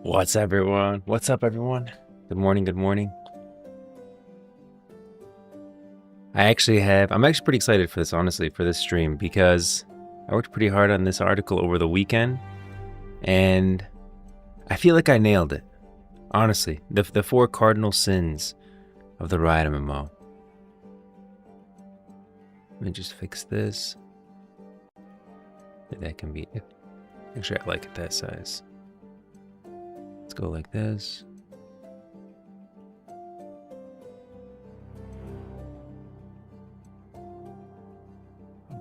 What's everyone? What's up, everyone? Good morning, good morning. I'm actually pretty excited for this, honestly, for this stream, because I worked pretty hard on this article over the weekend, and I feel like I nailed it. Honestly, the 4 cardinal sins of the Riot MMO. Let me just fix this. That can be it. Actually, I like it that size. Let's go like this.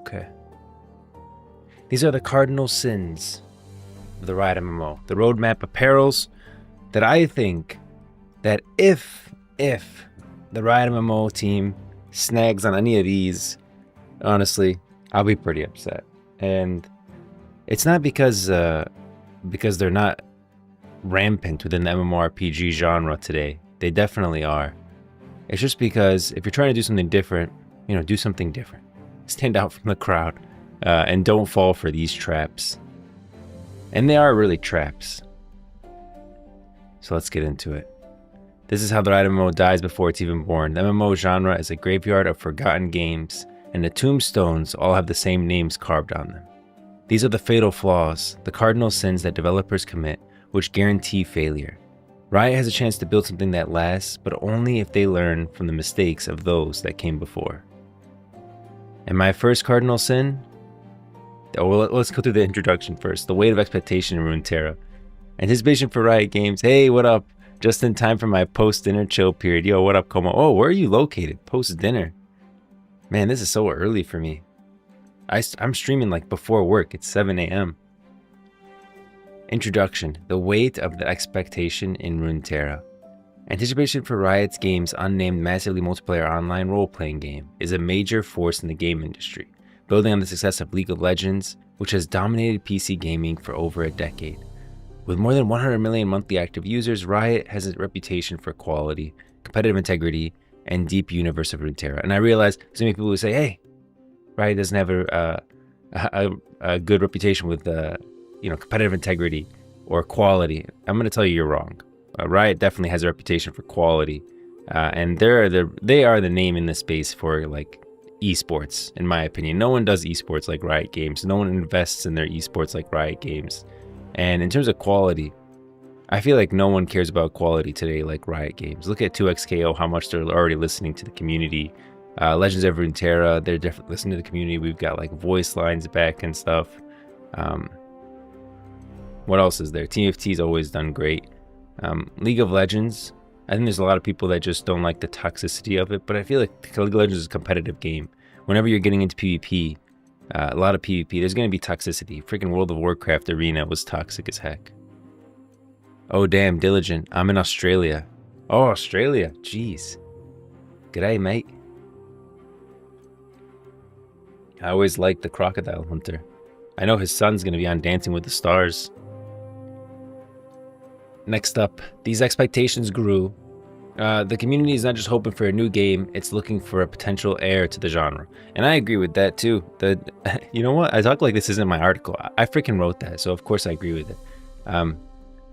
Okay. These are the cardinal sins of the Riot MMO. The roadmap of perils that I think that if the Riot MMO team snags on any of these, honestly, I'll be pretty upset. And it's not because they're not rampant within the MMORPG genre today. They definitely are. It's just because if you're trying to do something different, do something different. Stand out from the crowd, and don't fall for these traps. And they are really traps. So let's get into it. This is how the Riot MMO dies before it's even born. The MMO genre is a graveyard of forgotten games, and the tombstones all have the same names carved on them. These are the fatal flaws, the cardinal sins that developers commit, which guarantee failure. Riot has a chance to build something that lasts, but only if they learn from the mistakes of those that came before. And my first cardinal sin? Well, let's go through the introduction first. The weight of expectation in Runeterra. Anticipation for Riot Games. Hey, what up? Just in time for my post-dinner chill period. Yo, what up, Como? Oh, where are you located? Post-dinner. Man, this is so early for me. I'm streaming like before work. It's 7 a.m. Introduction. The weight of the expectation in Runeterra. Anticipation for Riot's game's unnamed massively multiplayer online role-playing game is a major force in the game industry, building on the success of League of Legends, which has dominated PC gaming for over a decade. With more than 100 million monthly active users, Riot has a reputation for quality, competitive integrity, and deep universe of Runeterra. And I realize there's many people who say, hey, Riot doesn't have a good reputation with competitive integrity or quality. I'm going to tell you you're wrong. Riot definitely has a reputation for quality, and they are the name in the space for like esports, in my opinion. No one does esports like Riot Games. No one invests in their esports like Riot Games. And in terms of quality, I feel like no one cares about quality today like Riot Games. Look at 2xKO, how much they're already listening to the community. Legends of Runeterra, they're definitely listening to the community. We've got like voice lines back and stuff. What else is there? TFT's always done great. League of Legends, I think there's a lot of people that just don't like the toxicity of it, but I feel like League of Legends is a competitive game. Whenever you're getting into PvP, a lot of PvP, there's going to be toxicity. Freaking World of Warcraft arena was toxic as heck. Oh damn, Diligent, I'm in Australia. Oh, Australia, jeez. G'day, mate. I always liked the Crocodile Hunter. I know his son's going to be on Dancing with the Stars. Next up, these expectations grew. The community is not just hoping for a new game, it's looking for a potential heir to the genre. And I agree with that too. You know what? I talk like this isn't my article. I freaking wrote that, so of course I agree with it.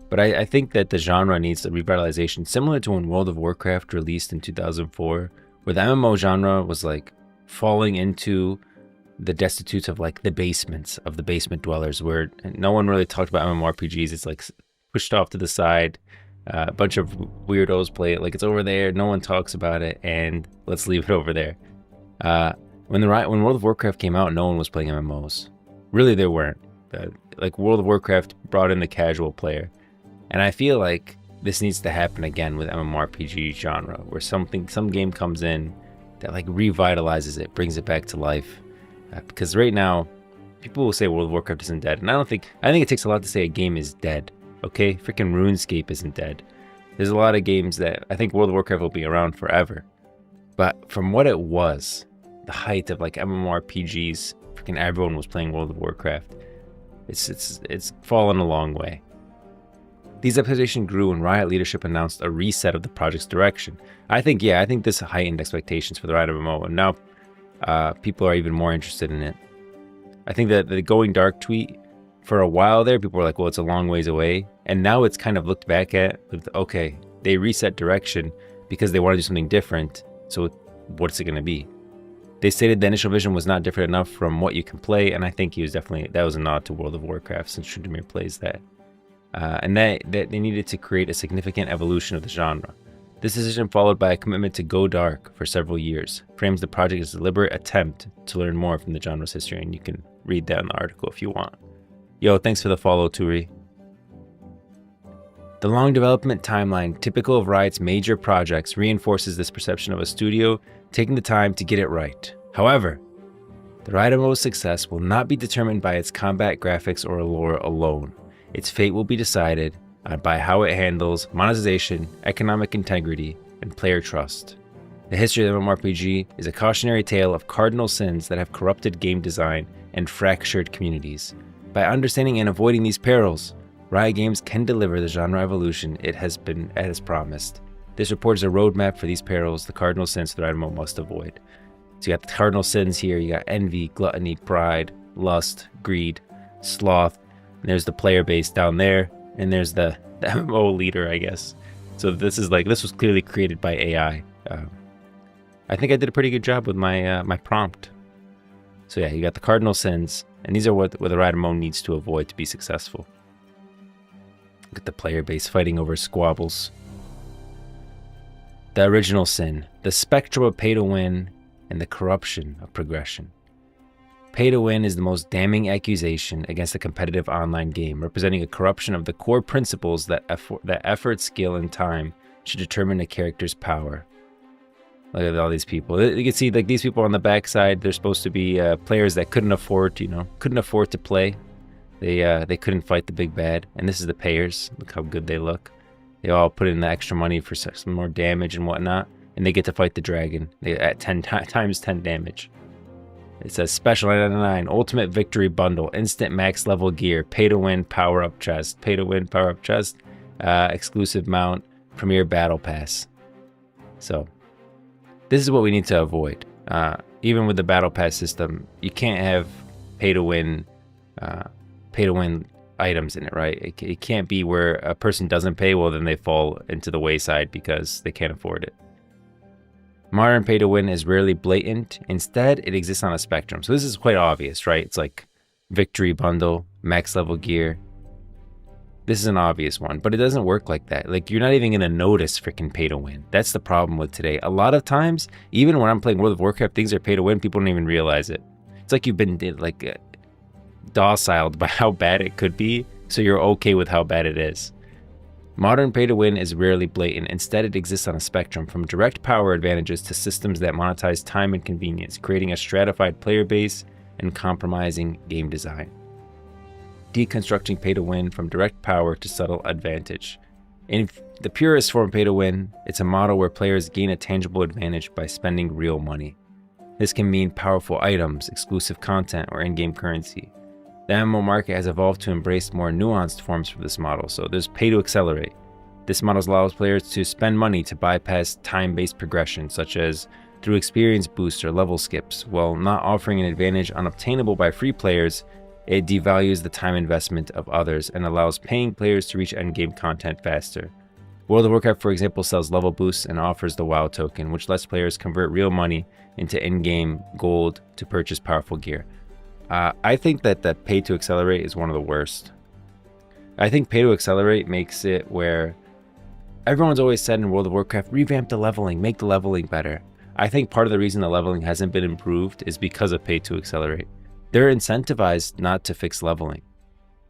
But I think that the genre needs a revitalization, similar to when World of Warcraft released in 2004, where the MMO genre was like falling into the destitutes of like the basements of the basement dwellers, where no one really talked about MMORPGs. It's like pushed off to the side. A bunch of weirdos play it like it's over there. No one talks about it, and let's leave it over there. When World of Warcraft came out, no one was playing MMOs. Really, there weren't. Like World of Warcraft brought in the casual player, and I feel like this needs to happen again with MMORPG genre, where some game comes in that like revitalizes it, brings it back to life. Because right now, people will say World of Warcraft isn't dead, and I think it takes a lot to say a game is dead. Okay, freaking RuneScape isn't dead. There's a lot of games that I think World of Warcraft will be around forever. But from what it was, the height of like MMORPGs, freaking everyone was playing World of Warcraft. It's fallen a long way. These expectations grew when Riot leadership announced a reset of the project's direction. I think this heightened expectations for the Riot MMO, and now people are even more interested in it. I think that the Going Dark tweet For a while there, people were like, well, it's a long ways away. And now it's kind of looked back at with, okay, they reset direction because they want to do something different. So what's it going to be? They stated the initial vision was not different enough from what you can play. And I think that was a nod to World of Warcraft, since Trudemir plays that. And that they needed to create a significant evolution of the genre. This decision, followed by a commitment to go dark for several years, frames the project as a deliberate attempt to learn more from the genre's history, and you can read that in the article if you want. Yo, thanks for the follow, Turi. The long development timeline, typical of Riot's major projects, reinforces this perception of a studio taking the time to get it right. However, the Riot MMO's success will not be determined by its combat graphics or lore alone. Its fate will be decided by how it handles monetization, economic integrity, and player trust. The history of the MMORPG is a cautionary tale of cardinal sins that have corrupted game design and fractured communities. By understanding and avoiding these perils, Riot Games can deliver the genre evolution it has promised. This report is a roadmap for these perils, the cardinal sins the Riot MMO must avoid. So you got the cardinal sins here, you got envy, gluttony, pride, lust, greed, sloth, and there's the player base down there, and there's the MMO leader, I guess. So this was clearly created by AI. I think I did a pretty good job with my my prompt. So yeah, you got the cardinal sins, and these are what the Riot MMO needs to avoid to be successful. Look at the player base fighting over squabbles. The original sin, the spectrum of pay to win, and the corruption of progression. Pay to win is the most damning accusation against a competitive online game, representing a corruption of the core principles that effort, skill, and time should determine a character's power. Look at all these people. You can see, like, these people on the backside, they're supposed to be players that couldn't afford to play. They couldn't fight the big bad. And this is the payers. Look how good they look. They all put in the extra money for some more damage and whatnot, and they get to fight the dragon at 10 times 10 damage. It says Special 999, Ultimate Victory Bundle, Instant Max Level Gear, Pay to Win Power Up Chest, Pay to Win Power Up Chest, Exclusive Mount, Premier Battle Pass. So this is what we need to avoid. Even with the Battle Pass system, you can't have pay to win items in it, right? It can't be where a person doesn't pay, well then they fall into the wayside because they can't afford it. Modern pay to win is rarely blatant. Instead, it exists on a spectrum. So this is quite obvious, right? It's like victory bundle, max level gear. This is an obvious one, but it doesn't work like that. Like, you're not even going to notice freaking pay to win. That's the problem with today. A lot of times, even when I'm playing World of Warcraft, things are pay to win, people don't even realize it. It's like you've been dociled by how bad it could be, so you're okay with how bad it is. Modern pay to win is rarely blatant. Instead, it exists on a spectrum, from direct power advantages to systems that monetize time and convenience, creating a stratified player base and compromising game design. Deconstructing pay to win from direct power to subtle advantage. In the purest form of pay to win, it's a model where players gain a tangible advantage by spending real money. This can mean powerful items, exclusive content, or in-game currency. The MMO market has evolved to embrace more nuanced forms for this model, so there's pay to accelerate. This model allows players to spend money to bypass time-based progression, such as through experience boosts or level skips. While not offering an advantage unobtainable by free players, it devalues the time investment of others and allows paying players to reach endgame content faster. World of Warcraft, for example, sells level boosts and offers the WoW token, which lets players convert real money into in-game gold to purchase powerful gear. I think that pay to accelerate is one of the worst. I think pay to accelerate makes it where everyone's always said in World of Warcraft, revamp the leveling, make the leveling better. I think part of the reason the leveling hasn't been improved is because of pay to accelerate. They're incentivized not to fix leveling.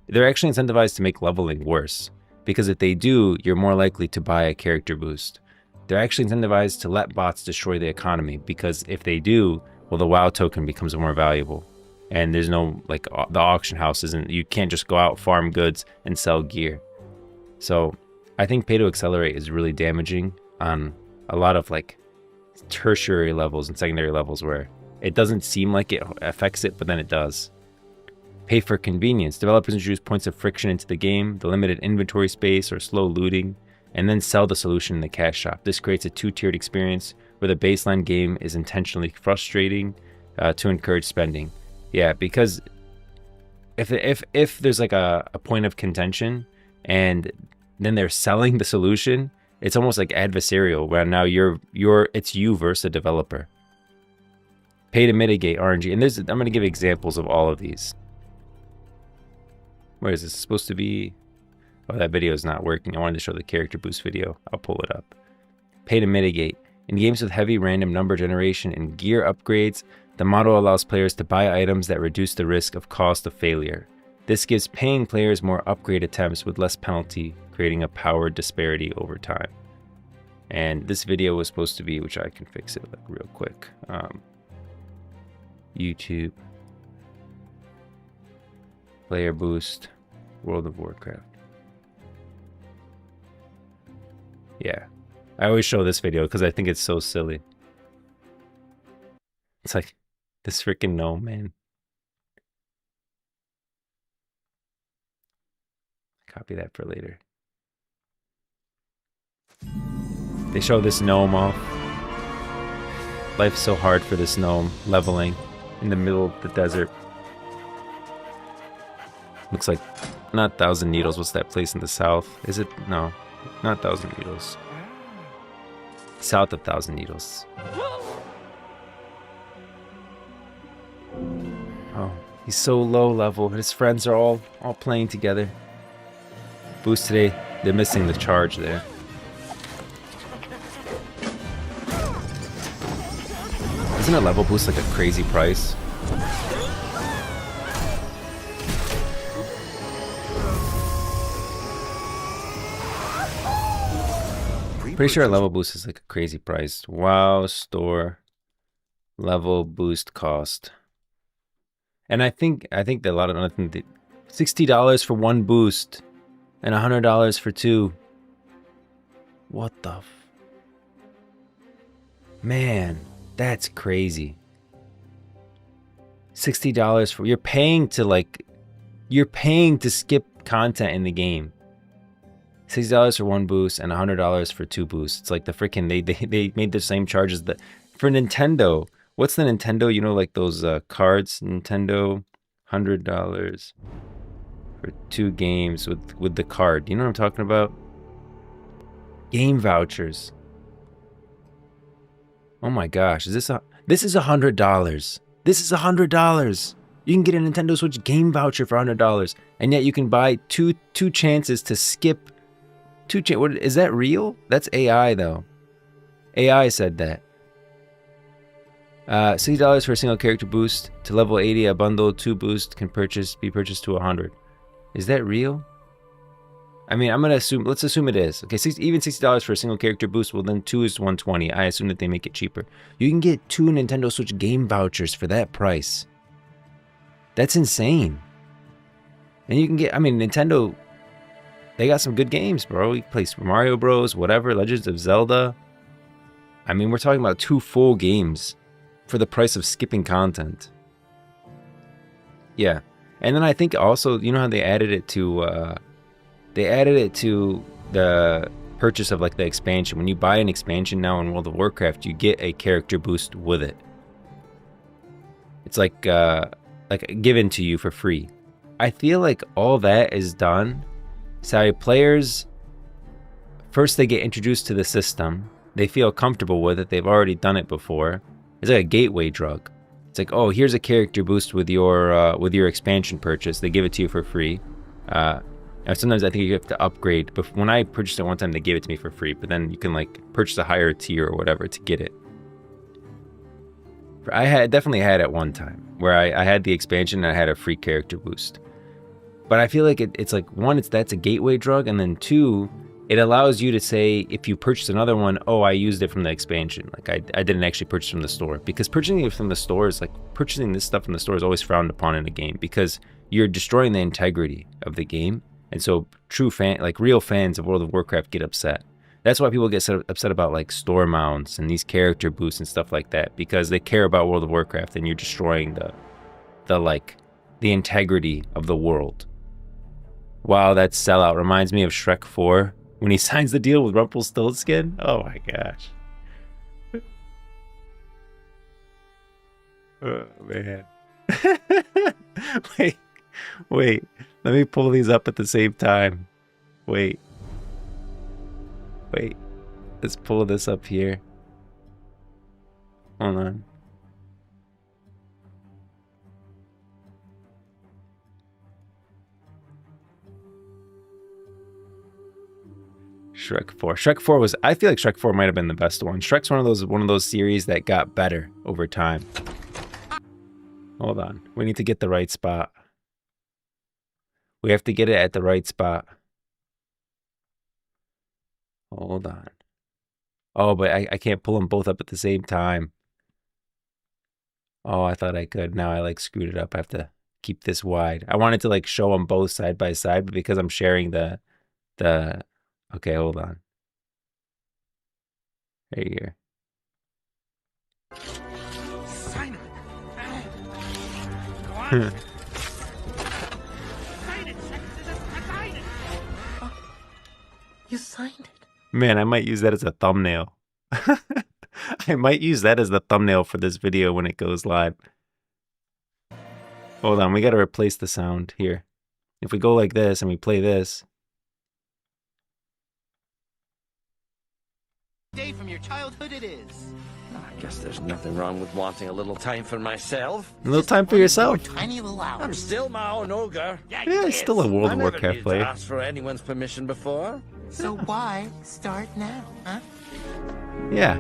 They're actually incentivized to make leveling worse, because if they do, you're more likely to buy a character boost. They're actually incentivized to let bots destroy the economy, because if they do, well, the WoW token becomes more valuable. And there's no, like, the auction house isn't, you can't just go out, farm goods, and sell gear. So I think pay to accelerate is really damaging on a lot of, like, tertiary levels and secondary levels where it doesn't seem like it affects it, but then it does. Pay for convenience. Developers introduce points of friction into the game, the limited inventory space or slow looting, and then sell the solution in the cash shop. This creates a two-tiered experience where the baseline game is intentionally frustrating to encourage spending. Yeah, because if there's like a point of contention and then they're selling the solution, it's almost like adversarial, where now it's you versus a developer. Pay to mitigate RNG. And I'm going to give examples of all of these. Where is this supposed to be? Oh, that video is not working. I wanted to show the character boost video. I'll pull it up. Pay to mitigate. In games with heavy random number generation and gear upgrades, the model allows players to buy items that reduce the risk of cost of failure. This gives paying players more upgrade attempts with less penalty, creating a power disparity over time. And this video was supposed to be, which I can fix it like real quick. YouTube. Player boost. World of Warcraft. Yeah. I always show this video because I think it's so silly. It's like this freaking gnome, man. Copy that for later. They show this gnome off. Life's so hard for this gnome, leveling in the middle of the desert. Looks like not Thousand Needles. What's that place in the south? Is it? No, not Thousand Needles. South of Thousand Needles. Oh, he's so low level. His friends are all playing together. Boost today. They're missing the charge there. Isn't a level boost like a crazy price? Pretty sure a level boost is like a crazy price. WoW store level boost cost. And I think that a lot of nothing. $60 for one boost and $100 for two. What the man, that's crazy. $60 for, you're paying to skip content in the game. $60 for one boost and $100 for two boosts. It's like the freaking they made the same charges that for Nintendo. What's the Nintendo? You know, like those cards. Nintendo, $100 for two games with the card. You know what I'm talking about? Game vouchers. Oh my gosh, this is $100. This is $100. You can get a Nintendo Switch game voucher for $100, and yet you can buy two chances to skip. What is that real? That's AI though. AI said that. $60 for a single character boost to level 80. A bundle 2 boost can be purchased to 100. Is that real? I mean, I'm gonna assume. Let's assume it is. Okay, even $60 for a single character boost. Well, then 2 is 120. I assume that they make it cheaper. You can get 2 Nintendo Switch game vouchers for that price. That's insane. And you can get. I mean, Nintendo. They got some good games, bro. You can play Super Mario Bros. Whatever. Legends of Zelda. I mean, we're talking about 2 full games for the price of skipping content. Yeah, and then I think also, you know how they added it to. They added it to the purchase of like the expansion. When you buy an expansion now in World of Warcraft, you get a character boost with it. It's like given to you for free. I feel like all that is done. So players, first they get introduced to the system. They feel comfortable with it. They've already done it before. It's like a gateway drug. It's like, oh, here's a character boost with your expansion purchase. They give it to you for free. And sometimes I think you have to upgrade. But when I purchased it one time, they gave it to me for free. But then you can like purchase a higher tier or whatever to get it. I definitely had it one time where I had the expansion and I had a free character boost. But I feel like it's like, one, that's a gateway drug, and then 2, it allows you to say, if you purchase another one, oh, I used it from the expansion. Like I didn't actually purchase from the store, because purchasing it from the store is like purchasing this stuff from the store is always frowned upon in a game because you're destroying the integrity of the game. And so real fans of World of Warcraft get upset. That's why people get upset about like store mounts and these character boosts and stuff like that, because they care about World of Warcraft and you're destroying the integrity of the world. Wow, that sellout reminds me of Shrek 4 when he signs the deal with Rumpelstiltskin. Oh my gosh. Oh man. Wait, Wait, let me pull these up at the same time. Wait. Wait. Let's pull this up here. Hold on. Shrek 4. Shrek 4 was, I feel like Shrek 4 might have been the best one. Shrek's one of those series that got better over time. Hold on. We need to get the right spot. We have to get it at the right spot. Hold on. Oh, but I can't pull them both up at the same time. Oh, I thought I could. Now I like screwed it up. I have to keep this wide. I wanted to like show them both side by side, but because I'm sharing the okay, hold on. Right here. Sign it. Go on. Sign it. Sign it. Oh, you signed it. Man, I might use that as a thumbnail. I might use that as the thumbnail for this video when it goes live. Hold on, we gotta replace the sound here. If we go like this and we play this. Day from your childhood it is. I guess there's nothing wrong with wanting a little time for myself. A little time for yourself. Tiny little hours. I'm still my own ogre. Yeah, he's still a World of Warcraft I never player. asked for anyone's permission before. So why start now, huh? Yeah.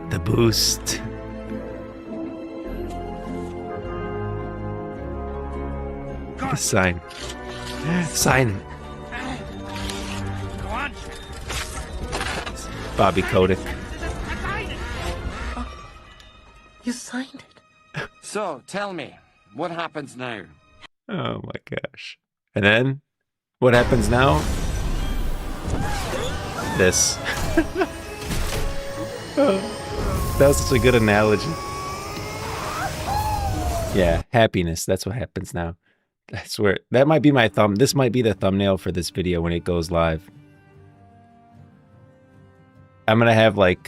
The boost. The sign. Sign. Go on. Bobby Kotick. Oh, you signed it. So, tell me, what happens now? Oh my gosh. And then, what happens now? This. That was such a good analogy. Yeah, happiness. That's what happens now. I swear. That might be my thumb. This might be the thumbnail for this video when it goes live. I'm gonna have like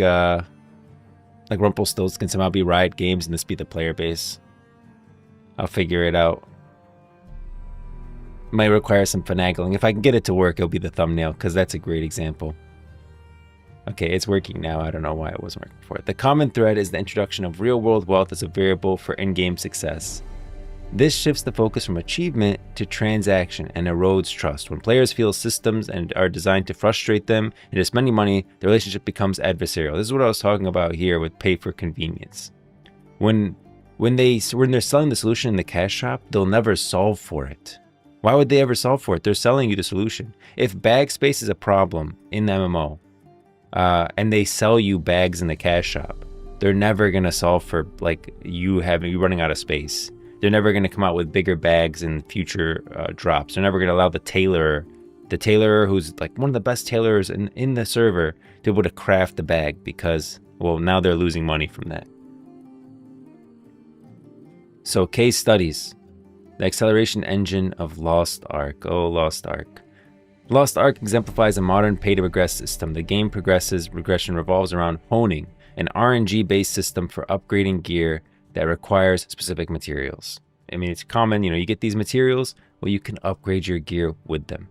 Rumpelstiltskin somehow be Riot Games and this be the player base. I'll figure it out. Might require some finagling. If I can get it to work, it'll be the thumbnail, because that's a great example. Okay, it's working now. I don't know why it wasn't working before. The common thread is the introduction of real-world wealth as a variable for in-game success. This shifts the focus from achievement to transaction and erodes trust. When players feel systems and are designed to frustrate them and to spending money, the relationship becomes adversarial. This is what I was talking about here with pay for convenience. When they're selling the solution in the cash shop, they'll never solve for it. Why would they ever solve for it? They're selling you the solution. If bag space is a problem in the MMO, and they sell you bags in the cash shop, they're never gonna solve for like you running out of space. They're never gonna come out with bigger bags in future drops. They're never gonna allow the tailorer who's like one of the best tailorers in the server to be able to craft the bag, because, well, now they're losing money from that. So case studies. The acceleration engine of Lost Ark. Oh, Lost Ark. Lost Ark exemplifies a modern pay-to-progress system. The game progression revolves around honing, an RNG-based system for upgrading gear that requires specific materials. I mean, it's common, you get these materials, well, you can upgrade your gear with them.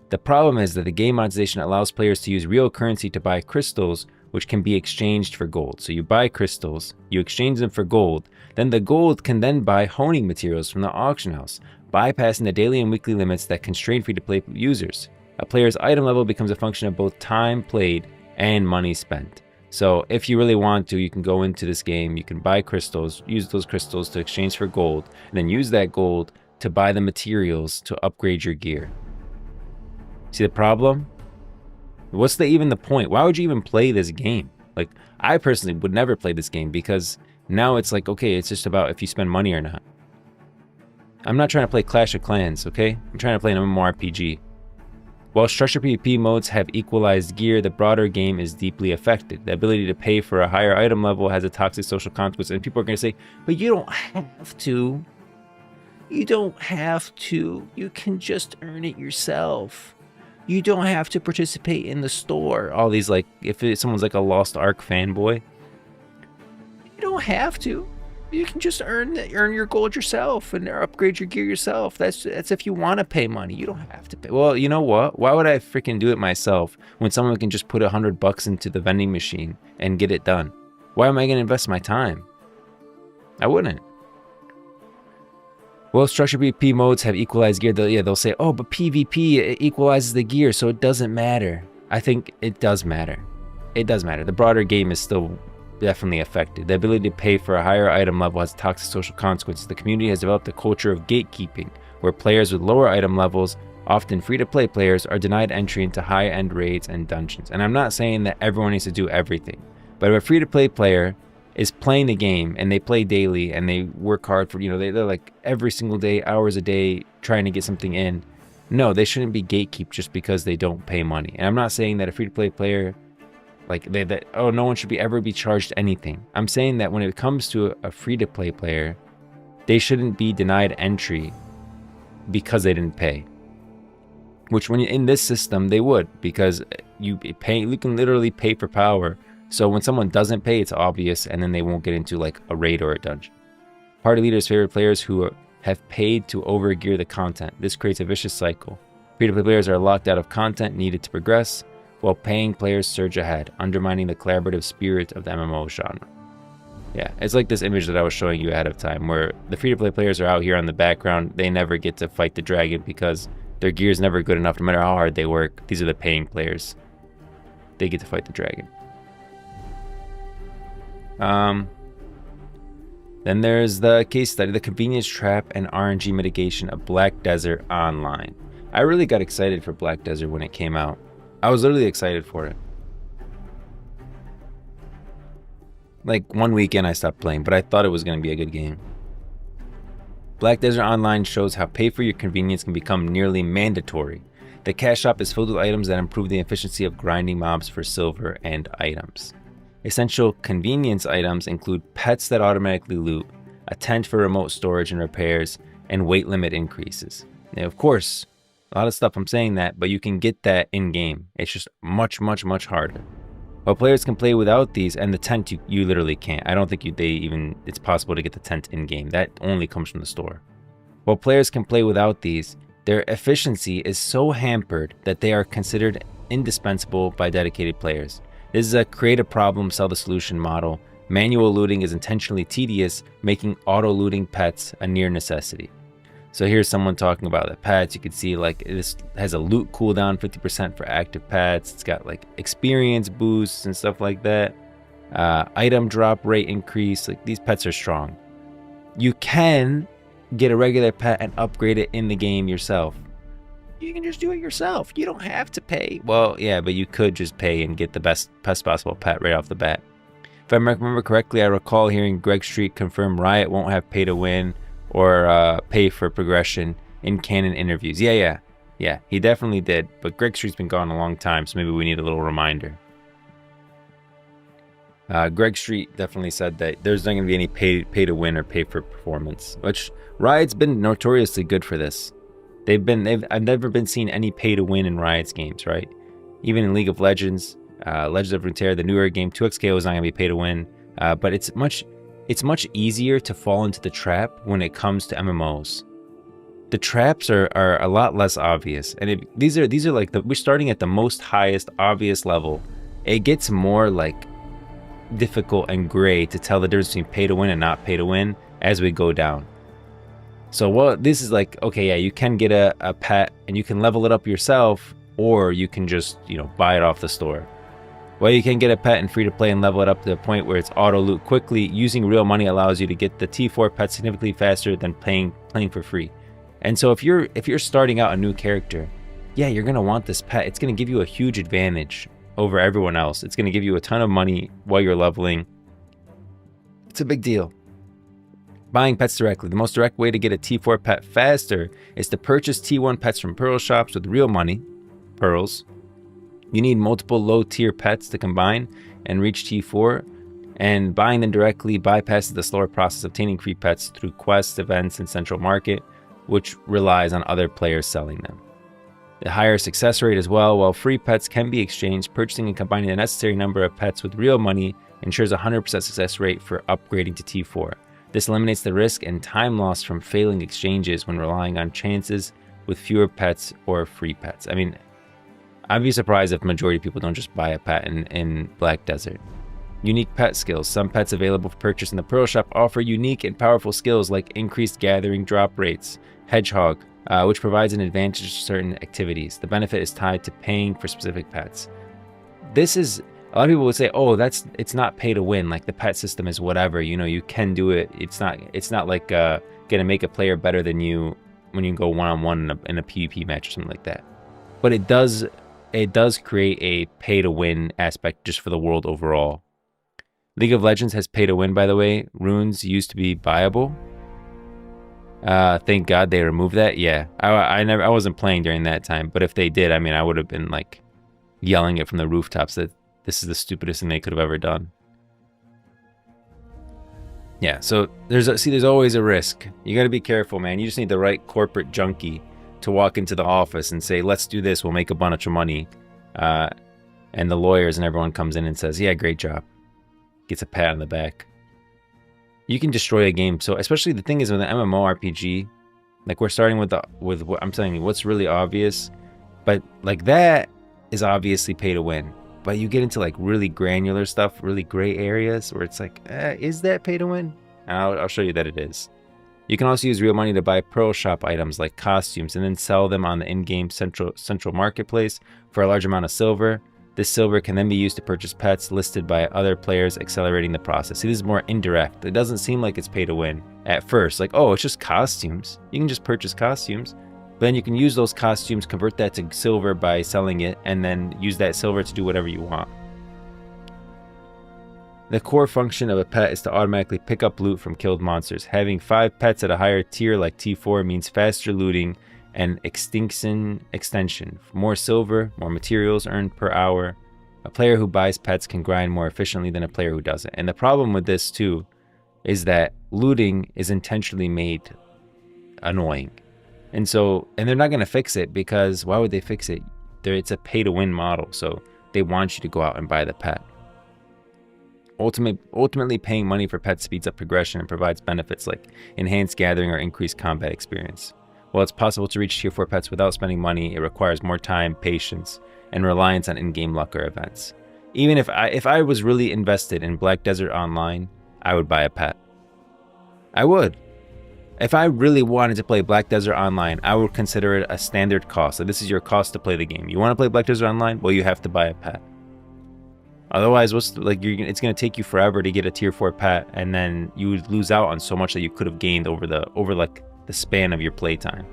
The problem is that the game monetization allows players to use real currency to buy crystals, which can be exchanged for gold. So you buy crystals, you exchange them for gold, then the gold can then buy honing materials from the auction house, bypassing the daily and weekly limits that constrain free-to-play users. A player's item level becomes a function of both time played and money spent. So if you really want to, you can go into this game, you can buy crystals, use those crystals to exchange for gold, and then use that gold to buy the materials to upgrade your gear. See the problem? What's even the point? Why would you even play this game? Like, I personally would never play this game, because now it's like, okay, it's just about if you spend money or not. I'm not trying to play Clash of Clans, okay? I'm trying to play an MMORPG. While structured PvP modes have equalized gear, the broader game is deeply affected. The ability to pay for a higher item level has a toxic social consequence, and people are going to say, but you don't have to. You don't have to. You can just earn it yourself. You don't have to participate in the store. All these, like, if someone's like a Lost Ark fanboy, you don't have to. You can just earn your gold yourself and upgrade your gear yourself. That's if you want to pay money. You don't have to pay. Well, you know what? Why would I freaking do it myself when someone can just put $100 into the vending machine and get it done? Why am I going to invest my time? I wouldn't. Well, structured PvP modes have equalized gear. They'll say, oh, but PvP it equalizes the gear, so it doesn't matter. I think it does matter. It does matter. The broader game is still definitely affected. The ability to pay for a higher item level has toxic social consequences. The community has developed a culture of gatekeeping, where players with lower item levels, often free-to-play players, are denied entry into high-end raids and dungeons. And I'm not saying that everyone needs to do everything, but if a free-to-play player is playing the game and they play daily and they work hard for, they're like every single day, hours a day, trying to get something in, no, they shouldn't be gatekept just because they don't pay money. And I'm not saying that a free-to-play player, no one should ever be charged anything. I'm saying that when it comes to a free-to-play player, they shouldn't be denied entry because they didn't pay. Which, when you're in this system, they would, because you can literally pay for power. So when someone doesn't pay, it's obvious, and then they won't get into like a raid or a dungeon. Party leaders favor players who have paid to overgear the content. This creates a vicious cycle. Free-to-play players are locked out of content needed to progress, while paying players surge ahead, undermining the collaborative spirit of the MMO genre. Yeah, it's like this image that I was showing you ahead of time, where the free-to-play players are out here on the background. They never get to fight the dragon because their gear is never good enough, no matter how hard they work. These are the paying players. They get to fight the dragon. Then there's the case study, the convenience trap and RNG mitigation of Black Desert Online. I really got excited for Black Desert when it came out. I was literally excited for it. Like one weekend I stopped playing, but I thought it was going to be a good game. Black Desert Online shows how pay for your convenience can become nearly mandatory. The cash shop is filled with items that improve the efficiency of grinding mobs for silver and items. Essential convenience items include pets that automatically loot, a tent for remote storage and repairs, and weight limit increases. Now, of course, a lot of stuff I'm saying that, but you can get that in-game. It's just much, much, much harder. While players can play without these, and the tent you literally can't. I don't think it's possible to get the tent in-game. That only comes from the store. While players can play without these, their efficiency is so hampered that they are considered indispensable by dedicated players. This is a create a problem, sell the solution model. Manual looting is intentionally tedious, making auto-looting pets a near necessity. So here's someone talking about the pets. You can see like this has a loot cooldown, 50% for active pets. It's got like experience boosts and stuff like that. Item drop rate increase. Like, these pets are strong. You can get a regular pet and upgrade it in the game yourself. You can just do it yourself. You don't have to pay. Well, yeah, but you could just pay and get the best possible pet right off the bat. If I remember correctly, I recall hearing Greg Street confirm Riot won't have pay to win or pay for progression in canon interviews. Yeah, he definitely did. But Greg Street's been gone a long time, so maybe we need a little reminder. Greg Street definitely said that there's not going to be any pay to win or pay for performance, which Riot's been notoriously good for this. I've never been seen any pay to win in Riot's games, right? Even in League of Legends, Legends of Runeterra, the newer game, 2xKO is not going to be pay to win, but it's much easier to fall into the trap when it comes to MMOs. The traps are a lot less obvious, and these are like we're starting at the most highest obvious level. It gets more like difficult and gray to tell the difference between pay to win and not pay to win as we go down. So this is like, okay, yeah, you can get a pet and you can level it up yourself, or you can just, buy it off the store. Well, you can get a pet and free to play and level it up to the point where it's auto loot quickly. Using real money allows you to get the T4 pet significantly faster than playing for free. And so if you're starting out a new character, yeah, you're gonna want this pet. It's gonna give you a huge advantage over everyone else. It's gonna give you a ton of money while you're leveling. It's a big deal. Buying pets directly. The most direct way to get a T4 pet faster is to purchase T1 pets from pearl shops with real money, pearls. You need multiple low-tier pets to combine and reach T4, and buying them directly bypasses the slower process of obtaining free pets through quests, events, and central market, which relies on other players selling them. The higher success rate as well. While free pets can be exchanged, purchasing and combining the necessary number of pets with real money ensures a 100% success rate for upgrading to T4. This eliminates the risk and time loss from failing exchanges when relying on chances with fewer pets or free pets. I mean, I'd be surprised if majority of people don't just buy a pet in Black Desert. Unique pet skills. Some pets available for purchase in the Pearl Shop offer unique and powerful skills like increased gathering drop rates, Hedgehog, which provides an advantage to certain activities. The benefit is tied to paying for specific pets. This is, a lot of people would say, oh, it's not pay to win. Like the pet system is whatever, you know, you can do it. It's not like gonna make a player better than you when you go one-on-one in a PvP match or something like that. But it does create a pay to win aspect just for the world overall. League of Legends has pay to win, by the way. Runes used to be buyable. Thank God they removed that. Yeah, I wasn't playing during that time, but if they did, I mean, I would have been like yelling it from the rooftops that this is the stupidest thing they could have ever done. Yeah, so there's always a risk. You got to be careful, man. You just need the right corporate junkie to walk into the office and say, let's do this, we'll make a bunch of money. And the lawyers and everyone comes in and says, yeah, great job. Gets a pat on the back. You can destroy a game. So especially the thing is with an MMORPG, like we're starting with what I'm telling you, what's really obvious, but like that is obviously pay to win. But you get into like really granular stuff, really gray areas where it's like, is that pay to win? And I'll show you that it is. You can also use real money to buy Pearl Shop items like costumes and then sell them on the in-game central marketplace for a large amount of silver. This silver can then be used to purchase pets listed by other players, accelerating the process. See, this is more indirect. It doesn't seem like it's pay to win at first. Like, oh, it's just costumes. You can just purchase costumes. But then you can use those costumes, convert that to silver by selling it, and then use that silver to do whatever you want. The core function of a pet is to automatically pick up loot from killed monsters. Having 5 pets at a higher tier like T4 means faster looting and extension. More silver, more materials earned per hour. A player who buys pets can grind more efficiently than a player who doesn't. And the problem with this too is that looting is intentionally made annoying. And they're not going to fix it, because why would they fix it? It's a pay to win model, so they want you to go out and buy the pet. Ultimately, paying money for pets speeds up progression and provides benefits like enhanced gathering or increased combat experience. While it's possible to reach tier 4 pets without spending money, it requires more time, patience, and reliance on in-game luck or events. Even if I was really invested in Black Desert Online, I would buy a pet. I would. If I really wanted to play Black Desert Online, I would consider it a standard cost. So this is your cost to play the game. You want to play Black Desert Online? Well, you have to buy a pet. Otherwise, it's going to take you forever to get a tier 4 pet, and then you would lose out on so much that you could have gained over like the span of your playtime.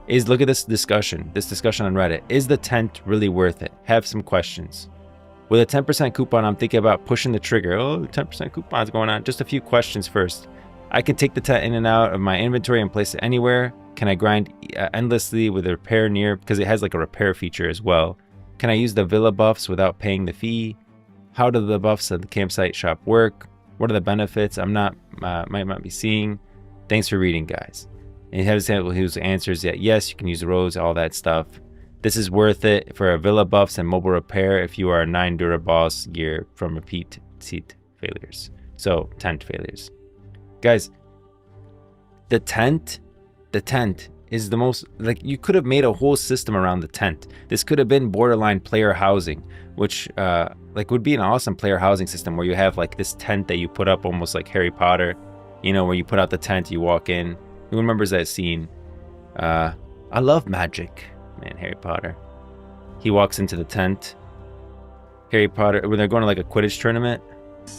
Look at this discussion on Reddit. Is the tent really worth it? Have some questions. With a 10% coupon, I'm thinking about pushing the trigger. Oh, 10% coupon's going on. Just a few questions first. I can take the tent in and out of my inventory and place it anywhere. Can I grind endlessly with a repair near? Because it has like a repair feature as well. Can I use the villa buffs without paying the fee? How do the buffs of the campsite shop work? What are the benefits might not be seeing? Thanks for reading, guys. And he has his answers that yes, you can use the roads, all that stuff. This is worth it for a villa buffs and mobile repair if you are a 9 Duraboss gear from repeat seat failures. So tent failures. Guys, the tent is the most, like, you could have made a whole system around the tent. This could have been borderline player housing, which like would be an awesome player housing system where you have like this tent that you put up almost like Harry Potter, you know, where you put out the tent, you walk in. Who remembers that scene? I love magic, man. Harry Potter. He walks into the tent. Harry Potter, when they're going to like a Quidditch tournament.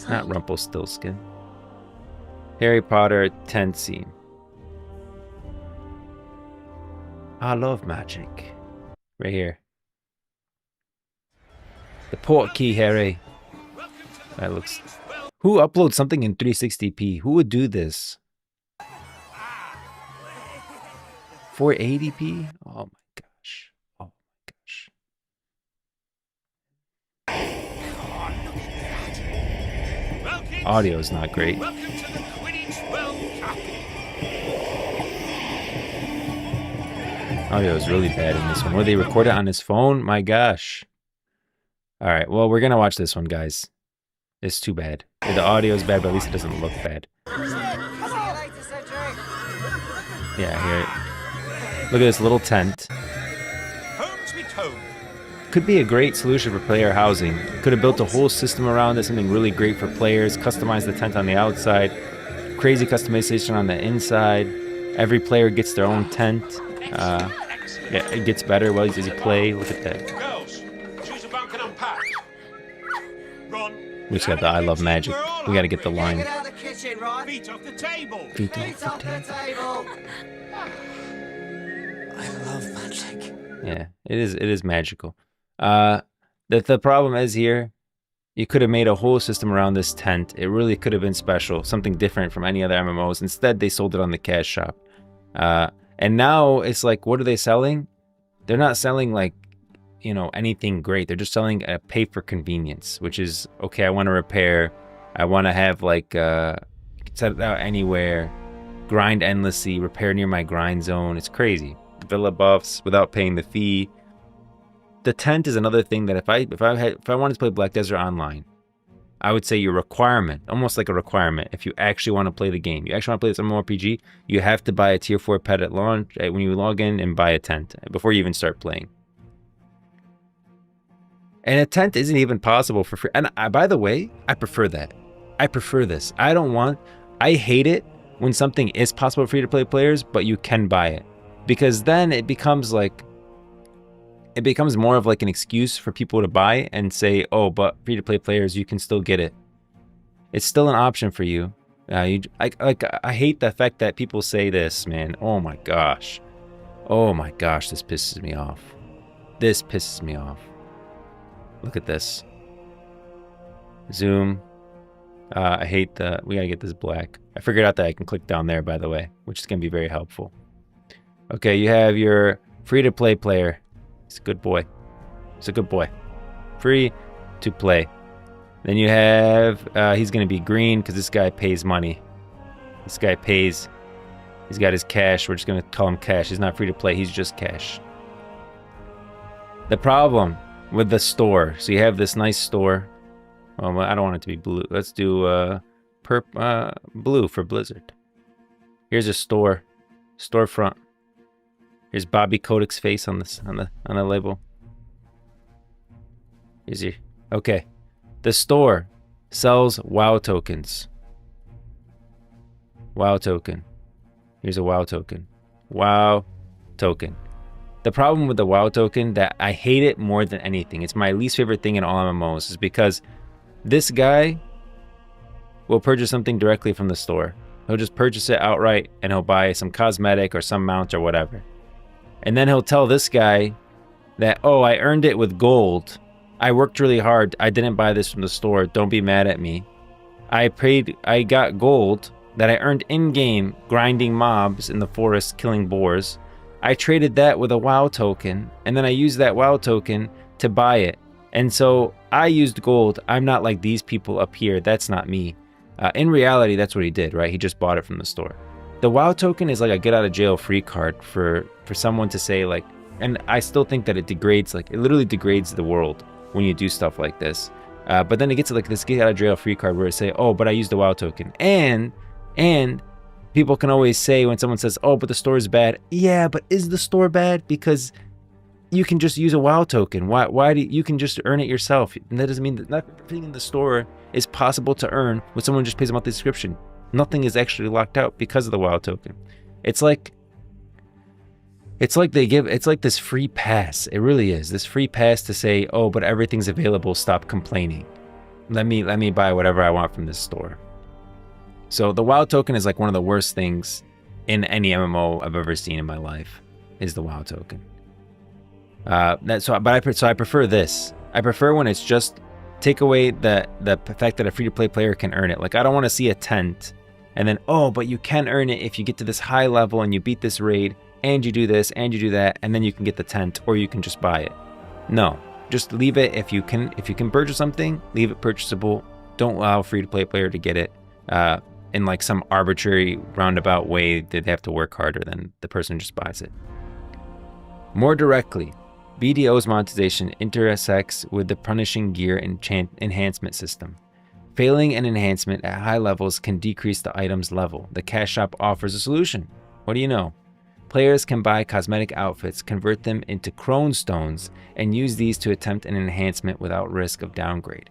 Not Rumpelstiltskin. Harry Potter tent scene. I love magic. Right here. The port key, Harry. That looks... Who uploads something in 360p? Who would do this? 480p? Oh my gosh. Oh my gosh. Audio is not great. Audio is really bad in this one. Where they record it on his phone? My gosh. Alright, well, we're gonna watch this one, guys. It's too bad. The audio is bad, but at least it doesn't look bad. Yeah, here. Look at this little tent. Could be a great solution for player housing. Could have built a whole system around it, something really great for players. Customize the tent on the outside. Crazy customization on the inside. Every player gets their own tent. Yeah, it gets better as you play. Look at that. We just got the I love magic. We got to get the line. Feet off the table. Feet off the table. I love magic. Yeah, it is magical. The problem is here, you could have made a whole system around this tent. It really could have been special, something different from any other MMOs. Instead, they sold it on the cash shop. And now it's like, what are they selling? They're not selling like, you know, anything great. They're just selling a pay for convenience, which is, okay, I want to repair. I want to have like, set it out anywhere, grind endlessly, repair near my grind zone. It's crazy. Villa buffs without paying the fee. The tent is another thing that if I wanted to play Black Desert Online, I would say your requirement, almost like a requirement, if you actually want to play the game, you actually want to play this MMORPG, you have to buy a tier 4 pet at launch when you log in, and buy a tent before you even start playing. And a tent isn't even possible for free. And by the way, I prefer that. I prefer this. I hate it when something is possible for free-to-play players, but you can buy it. Because then it becomes more of like an excuse for people to buy and say, oh, but free-to-play players, you can still get it. It's still an option for you. I hate the fact that people say this, man. Oh my gosh. Oh my gosh, this pisses me off. This pisses me off. Look at this. Zoom. I hate we gotta get this black. I figured out that I can click down there, by the way, which is gonna be very helpful. Okay, you have your free-to-play player. He's a good boy. He's a good boy. Free to play. Then you have, he's gonna be green because this guy pays money. This guy pays. He's got his cash. We're just gonna call him cash. He's not free to play. He's just cash. The problem with the store. So you have this nice store. Well, I don't want it to be blue. Let's do blue for Blizzard. Here's a storefront. Here's Bobby Kodak's face on the label. Easy. Okay. The store sells WoW tokens. WoW token. Here's a WoW token. WoW token. The problem with the WoW token, that I hate it more than anything, it's my least favorite thing in all MMOs, is because this guy will purchase something directly from the store. He'll just purchase it outright and he'll buy some cosmetic or some mount or whatever. And then he'll tell this guy that, oh, I earned it with gold. I worked really hard. I didn't buy this from the store. Don't be mad at me. I got gold that I earned in-game grinding mobs in the forest, killing boars. I traded that with a WoW token, and then I used that WoW token to buy it. And so I used gold. I'm not like these people up here. That's not me. In reality, that's what he did, right? He just bought it from the store. The WoW token is like a get out of jail free card for someone to say, like, and I still think that it degrades, like, it literally degrades the world when you do stuff like this. But then it gets to like this get out of jail free card where it say, oh, but I used the WoW token. And people can always say when someone says, oh, but the store is bad. Yeah, but is the store bad? Because you can just use a WoW token. Why do you can just earn it yourself? And that doesn't mean that not everything in the store is possible to earn when someone just pays a monthly subscription. Nothing is actually locked out because of the WoW token. It's like this free pass. It really is. This free pass to say, oh, but everything's available. Stop complaining. Let me buy whatever I want from this store. So the WoW token is like one of the worst things in any MMO I've ever seen in my life, is the WoW token. So I prefer this. I prefer when it's just take away the fact that a free-to-play player can earn it. Like, I don't want to see a tent and then, oh, but you can earn it if you get to this high level and you beat this raid and you do this and you do that, and then you can get the tent, or you can just buy it. No, just leave it. If you can purchase something, leave it purchasable. Don't allow a free-to-play player to get it in like some arbitrary roundabout way that they have to work harder than the person who just buys it. More directly, BDO's monetization intersects with the punishing gear enhancement system. Failing an enhancement at high levels can decrease the item's level. The cash shop offers a solution. What do you know? Players can buy cosmetic outfits, convert them into crone stones, and use these to attempt an enhancement without risk of downgrade.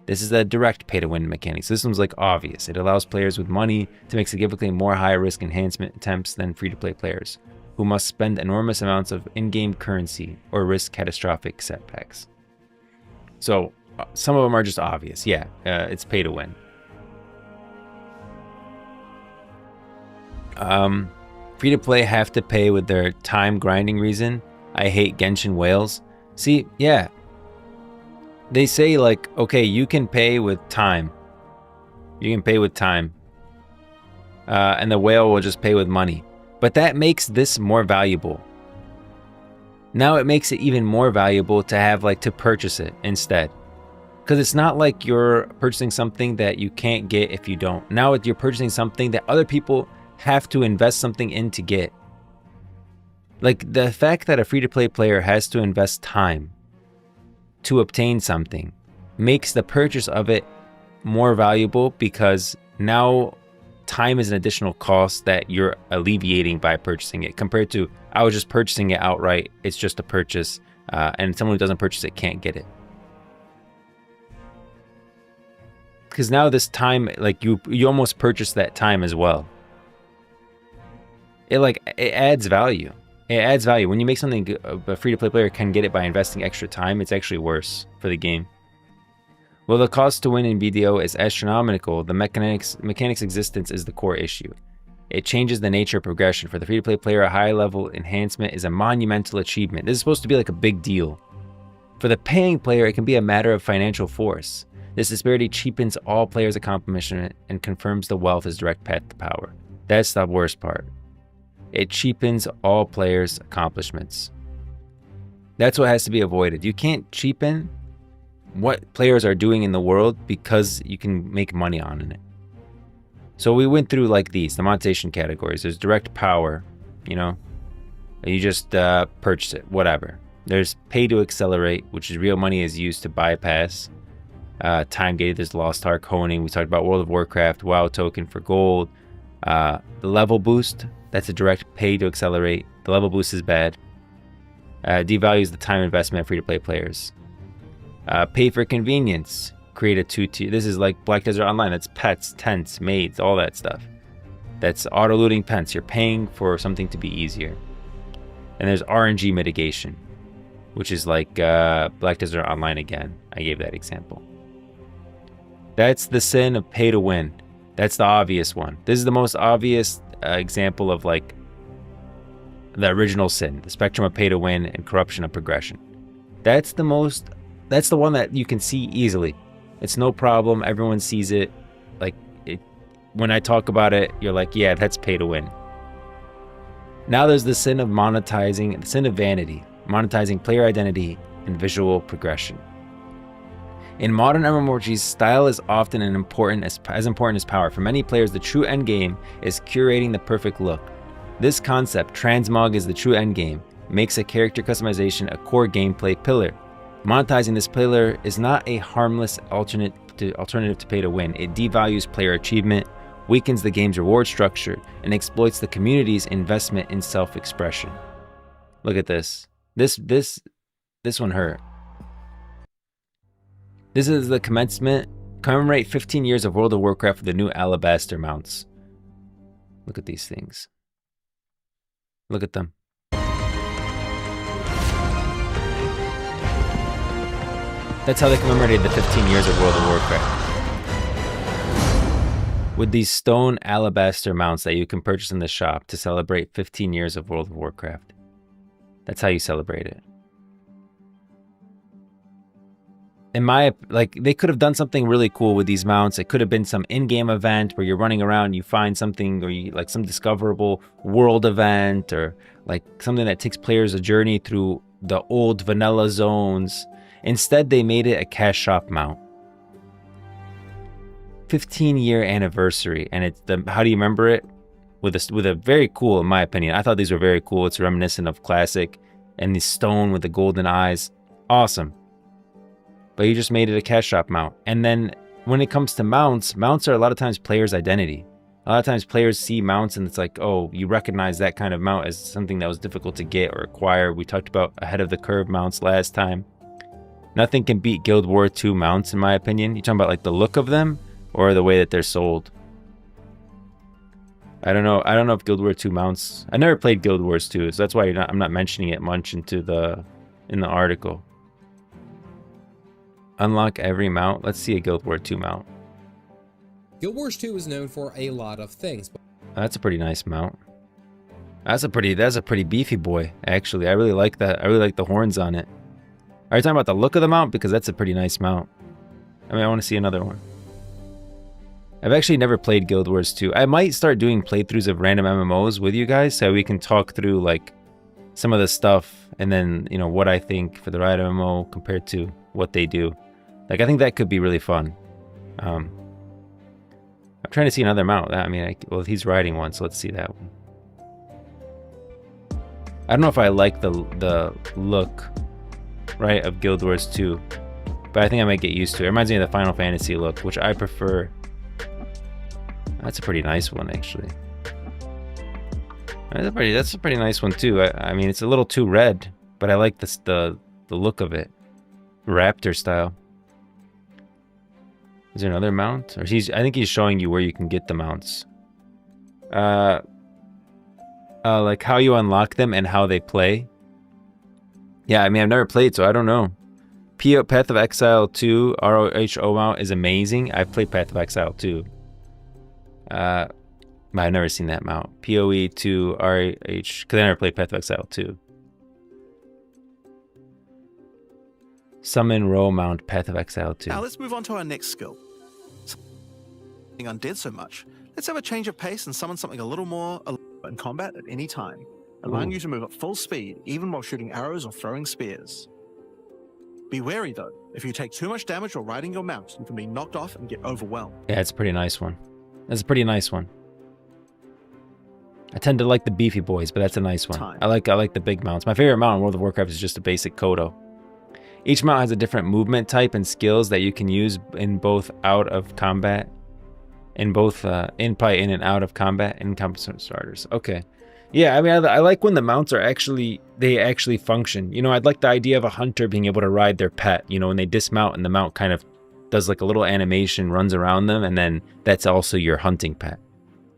This is a direct pay-to-win mechanic. So this one's like obvious. It allows players with money to make significantly more high-risk enhancement attempts than free-to-play players, who must spend enormous amounts of in-game currency or risk catastrophic setbacks. So some of them are just obvious. Yeah, it's pay-to-win. Free-to-play have to pay with their time grinding reason. I hate Genshin whales. See, yeah. They say like, okay, you can pay with time. You can pay with time. And the whale will just pay with money. But that makes this more valuable. Now it makes it even more valuable to have like to purchase it instead. Because it's not like you're purchasing something that you can't get if you don't. Now you're purchasing something that other people have to invest something in to get. Like the fact that a free-to-play player has to invest time to obtain something makes the purchase of it more valuable, because now time is an additional cost that you're alleviating by purchasing it, compared to I was just purchasing it outright. It's just a purchase, and someone who doesn't purchase it can't get it. Because now this time, like you almost purchase that time as well. It adds value. It adds value. When you make something a free-to-play player can get it by investing extra time, it's actually worse for the game. Well, the cost to win in BDO is astronomical. The mechanics existence is the core issue. It changes the nature of progression. For the free-to-play player, a high-level enhancement is a monumental achievement. This is supposed to be like a big deal. For the paying player, it can be a matter of financial force. This disparity cheapens all players' accomplishment and confirms the wealth is direct path to power. That's the worst part. It cheapens all players' accomplishments. That's what has to be avoided. You can't cheapen what players are doing in the world because you can make money on it. So we went through like the monetization categories. There's direct power, you know, you just purchase it, whatever. There's pay to accelerate, which is real money is used to bypass. Time gated, there's Lost Ark honing. We talked about World of Warcraft, WoW token for gold. The level boost, that's a direct pay to accelerate. The level boost is bad. Devalues the time investment of free-to-play players. Pay for convenience. Create a two-tier. This is like Black Desert Online. That's pets, tents, maids, all that stuff. That's auto-looting pets. You're paying for something to be easier. And there's RNG mitigation, which is like Black Desert Online again. I gave that example. That's the sin of pay to win. That's the obvious one. This is the most obvious example of like the original sin, the spectrum of pay to win and corruption of progression. That's the one that you can see easily. It's no problem. Everyone sees it. Like when I talk about it, you're like, yeah, that's pay to win. Now there's the sin of monetizing, the sin of vanity, monetizing player identity and visual progression. In modern MMORPGs, style is often as important as power. For many players, the true endgame is curating the perfect look. This concept, transmog is the true endgame, makes a character customization a core gameplay pillar. Monetizing this pillar is not a harmless alternative to pay to win. It devalues player achievement, weakens the game's reward structure, and exploits the community's investment in self-expression. Look at this. This one hurt. This is the commencement. Commemorate 15 years of World of Warcraft with the new alabaster mounts. Look at these things. Look at them. That's how they commemorated the 15 years of World of Warcraft. With these stone alabaster mounts that you can purchase in the shop to celebrate 15 years of World of Warcraft. That's how you celebrate it. They could have done something really cool with these mounts. It could have been some in-game event where you're running around, you find something, or you like some discoverable world event, or like something that takes players a journey through the old vanilla zones. Instead, they made it a cash shop mount. 15-year anniversary, and it's the how do you remember it? With a very cool, in my opinion. I thought these were very cool. It's reminiscent of classic, and the stone with the golden eyes, awesome. But you just made it a cash shop mount. And then when it comes to mounts, mounts are a lot of times players' identity. A lot of times players see mounts and it's like, oh, you recognize that kind of mount as something that was difficult to get or acquire. We talked about ahead of the curve mounts last time. Nothing can beat Guild Wars 2 mounts, in my opinion. You're talking about like the look of them or the way that they're sold. I don't know if Guild Wars 2 mounts. I never played Guild Wars 2, so that's why I'm not mentioning it much in the article. Unlock every mount. Let's see a Guild Wars 2 mount. Guild Wars 2 is known for a lot of things. That's a pretty nice mount. That's a pretty beefy boy, actually. I really like that. I really like the horns on it. Are you talking about the look of the mount? Because that's a pretty nice mount. I mean, I want to see another one. I've actually never played Guild Wars 2. I might start doing playthroughs of random MMOs with you guys so we can talk through like some of the stuff and then, you know, what I think for the Riot MMO compared to what they do. Like, I think that could be really fun. I'm trying to see another mount. I mean, well, he's riding one, so let's see that one. I don't know if I like the look, right, of Guild Wars 2, but I think I might get used to it. It reminds me of the Final Fantasy look, which I prefer. That's a pretty nice one, actually. That's a pretty nice one too. I mean, it's a little too red, but I like the look of it, raptor style. Is there another mount? Or I think he's showing you where you can get the mounts. Like how you unlock them and how they play. Yeah, I mean, I've never played, so I don't know. Path of Exile 2 ROHO mount is amazing. I've played Path of Exile 2. I've never seen that mount. PoE 2 RH, because I never played Path of Exile 2. Summon Row mount Path of Exile 2. Now let's move on to our next skill. Something undead so much. Let's have a change of pace and summon something a little more in combat at any time, allowing you to move at full speed, even while shooting arrows or throwing spears. Be wary though. If you take too much damage while riding your mount, you can be knocked off and get overwhelmed. Yeah, it's a pretty nice one. That's a pretty nice one. I tend to like the beefy boys, but that's a nice one. I like the big mounts. My favorite mount in World of Warcraft is just a basic Kodo. Each mount has a different movement type and skills that you can use in both out of combat, in both in and out of combat, Incompletion starters. Okay, yeah. I mean, I like when the mounts are actually function. You know, I'd like the idea of a hunter being able to ride their pet. You know, when they dismount and the mount kind of does like a little animation, runs around them, and then that's also your hunting pet.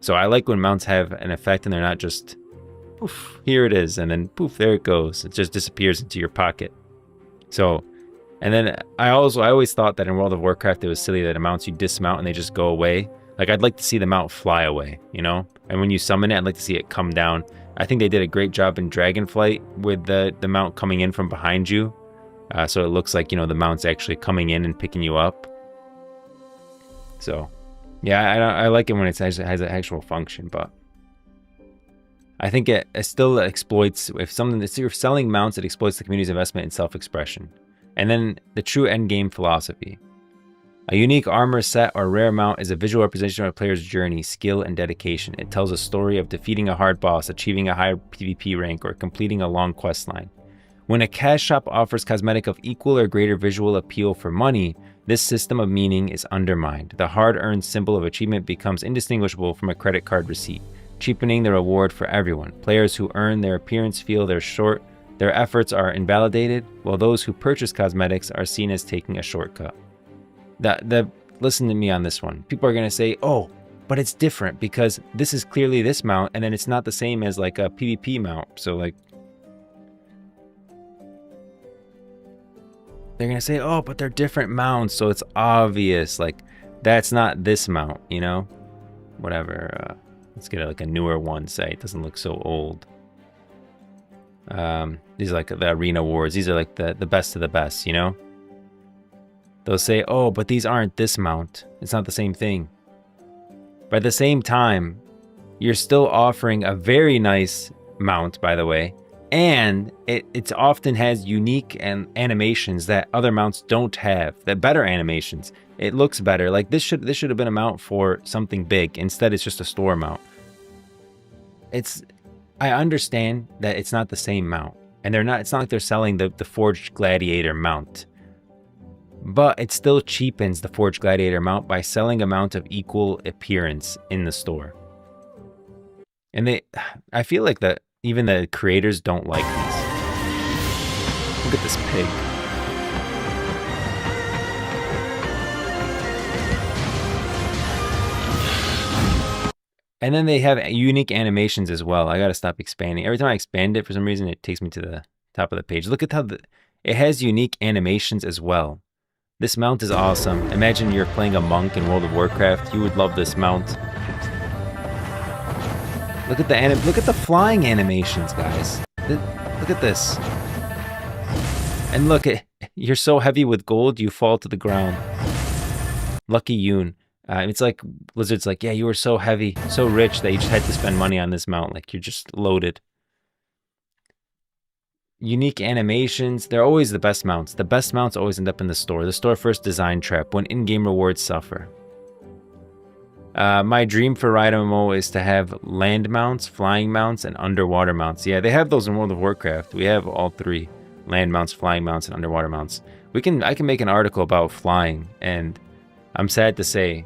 So I like when mounts have an effect and they're not just poof, here it is, and then poof, there it goes. It just disappears into your pocket. So, and then I always thought that in World of Warcraft it was silly that mounts you dismount and they just go away. Like, I'd like to see the mount fly away, you know? And when you summon it, I'd like to see it come down. I think they did a great job in Dragonflight with the mount coming in from behind you. So it looks like, you know, the mount's actually coming in and picking you up. So, yeah, I like it when it has an actual function, but I think it still exploits, if you're selling mounts, it exploits the community's investment in self-expression. And then the true endgame philosophy. A unique armor set or rare mount is a visual representation of a player's journey, skill, and dedication. It tells a story of defeating a hard boss, achieving a high PvP rank, or completing a long quest line. When a cash shop offers cosmetic of equal or greater visual appeal for money, this system of meaning is undermined. The hard-earned symbol of achievement becomes indistinguishable from a credit card receipt, cheapening the reward for everyone. Players who earn their appearance feel their efforts are invalidated, while those who purchase cosmetics are seen as taking a shortcut. Listen to me on this one. People are going to say, oh, but it's different because this is clearly this mount, and then it's not the same as like a PvP mount. So like, they're going to say, oh, but they're different mounts, so it's obvious. Like, that's not this mount, you know? Whatever. Let's get like a newer one, say. It doesn't look so old. These are like the arena wars. These are like the best of the best, you know? They'll say, oh, but these aren't this mount. It's not the same thing. But at the same time, you're still offering a very nice mount, by the way. And it often has unique animations that other mounts don't have. That better animations. It looks better. Like this should have been a mount for something big. Instead, it's just a store mount. I understand that it's not the same mount, and it's not like they're selling the Forged Gladiator mount. but it still cheapens the Forged Gladiator mount by selling a mount of equal appearance in the store. And I feel like that even the creators don't like this. Look at this pig. And then they have unique animations as well. I gotta stop expanding. Every time I expand it, for some reason, it takes me to the top of the page. Look at how it has unique animations as well. This mount is awesome. Imagine you're playing a monk in World of Warcraft. You would love this mount. Look at the flying animations, guys. Look at this. And look, you're so heavy with gold, you fall to the ground. Lucky Yoon. It's like Blizzard's like, yeah, you were so heavy, so rich that you just had to spend money on this mount. Like, you're just loaded. Unique animations. They're always the best mounts. The best mounts always end up in the store. The store first design trap when in-game rewards suffer. My dream for Riot MMO is to have land mounts, flying mounts, and underwater mounts. Yeah, they have those in World of Warcraft. We have all three. Land mounts, flying mounts, and underwater mounts. I can make an article about flying, and I'm sad to say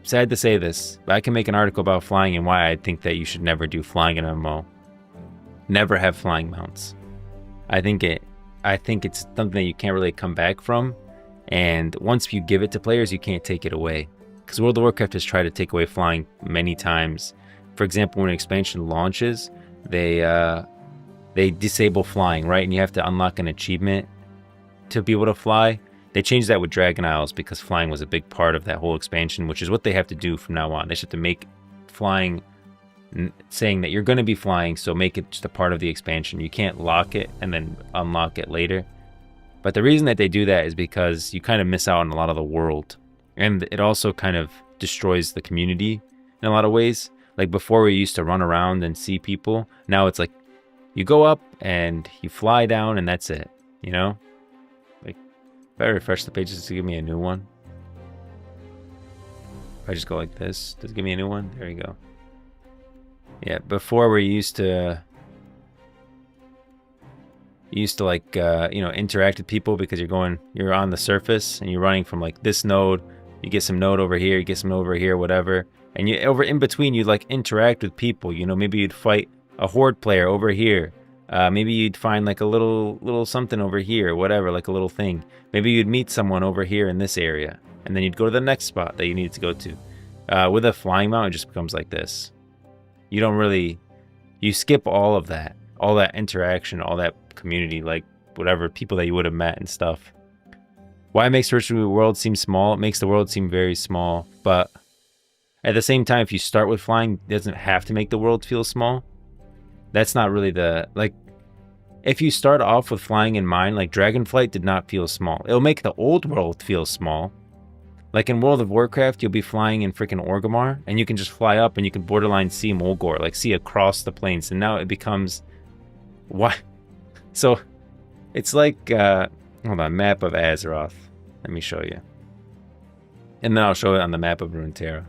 this, but I can make an article about flying and why I think that you should never do flying in MMO. Never have flying mounts. I think it's something that you can't really come back from, and once you give it to players, you can't take it away. Because World of Warcraft has tried to take away flying many times. For example, when an expansion launches, they disable flying, right? And you have to unlock an achievement to be able to fly. They changed that with Dragon Isles because flying was a big part of that whole expansion, which is what they have to do from now on. They just have to make flying, saying that you're going to be flying, so make it just a part of the expansion. You can't lock it and then unlock it later. But the reason that they do that is because you kind of miss out on a lot of the world. And it also kind of destroys the community in a lot of ways. Like before, we used to run around and see people. Now it's like you go up and you fly down and that's it, you know? Like, if I refresh the pages to give me a new one. If I just go like this, does it give me a new one? There you go. Yeah, before we used to like, interact with people because you're on the surface and you're running from like this node. You get some node over here, you get some node over here, whatever. And you in between, you'd like interact with people. You know, maybe you'd fight a horde player over here. Maybe you'd find like a little something over here, whatever, like a little thing. Maybe you'd meet someone over here in this area, and then you'd go to the next spot that you needed to go to. With a flying mount, it just becomes like this. You skip all of that, all that interaction, all that community, like whatever people that you would have met and stuff. Why it makes the virtual world seem small? It makes the world seem very small, but at the same time, if you start with flying, it doesn't have to make the world feel small. That's not really if you start off with flying in mind, like Dragonflight did not feel small. It'll make the old world feel small. Like in World of Warcraft, you'll be flying in freaking Orgrimmar, and you can just fly up and you can borderline see Mulgore, like see across the plains. And now it becomes, what? So it's like, hold on, map of Azeroth. Let me show you. And then I'll show it on the map of Runeterra.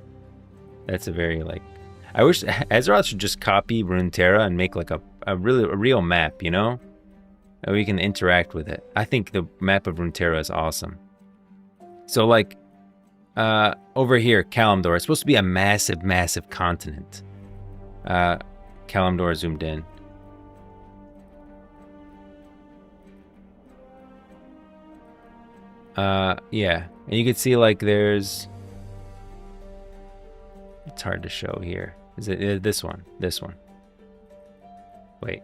That's a very, like, I wish Azeroth should just copy Runeterra and make like a real map, you know? And we can interact with it. I think the map of Runeterra is awesome. So like, over here, Kalimdor, it's supposed to be a massive, massive continent. Kalimdor zoomed in. Yeah, and you can see like there's, it's hard to show here. Is it this one? This one. Wait,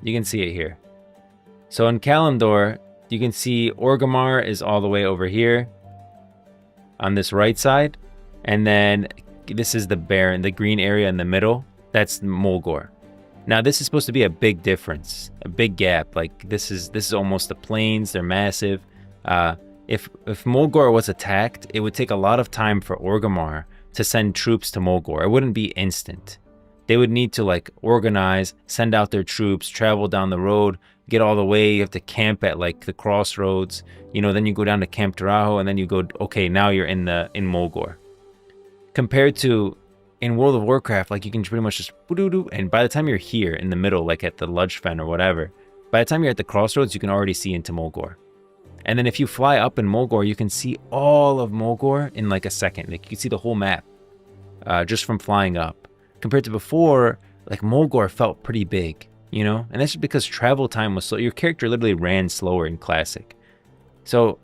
you can see it here. So in Kalimdor, you can see Orgrimmar is all the way over here on this right side, and then this is the barren, the green area in the middle. That's Mulgore. Now this is supposed to be a big difference, a big gap. Like this is almost the plains. They're massive. If Mulgore was attacked, it would take a lot of time for Orgrimmar to send troops to Mulgore. It wouldn't be instant. They would need to like organize, send out their troops, travel down the road, get all the way. You have to camp at like the crossroads, you know, then you go down to Camp Tarajo, and then you go, okay, now you're in Mulgore. Compared to in World of Warcraft, like you can pretty much just and by the time you're here in the middle, like at the Ludgefen or whatever, by the time you're at the crossroads, you can already see into Mulgore. And then if you fly up in Mulgore, you can see all of Mulgore in like a second. Like you can see the whole map just from flying up. Compared to before, like Mulgore felt pretty big, you know? And that's just because travel time was slow. Your character literally ran slower in Classic. So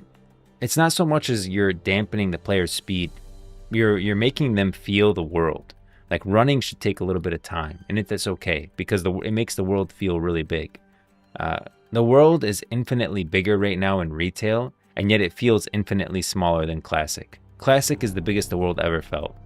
it's not so much as you're dampening the player's speed. You're making them feel the world. Like running should take a little bit of time, and that's okay because it makes the world feel really big. The world is infinitely bigger right now in retail, and yet it feels infinitely smaller than Classic. Classic is the biggest the world ever felt.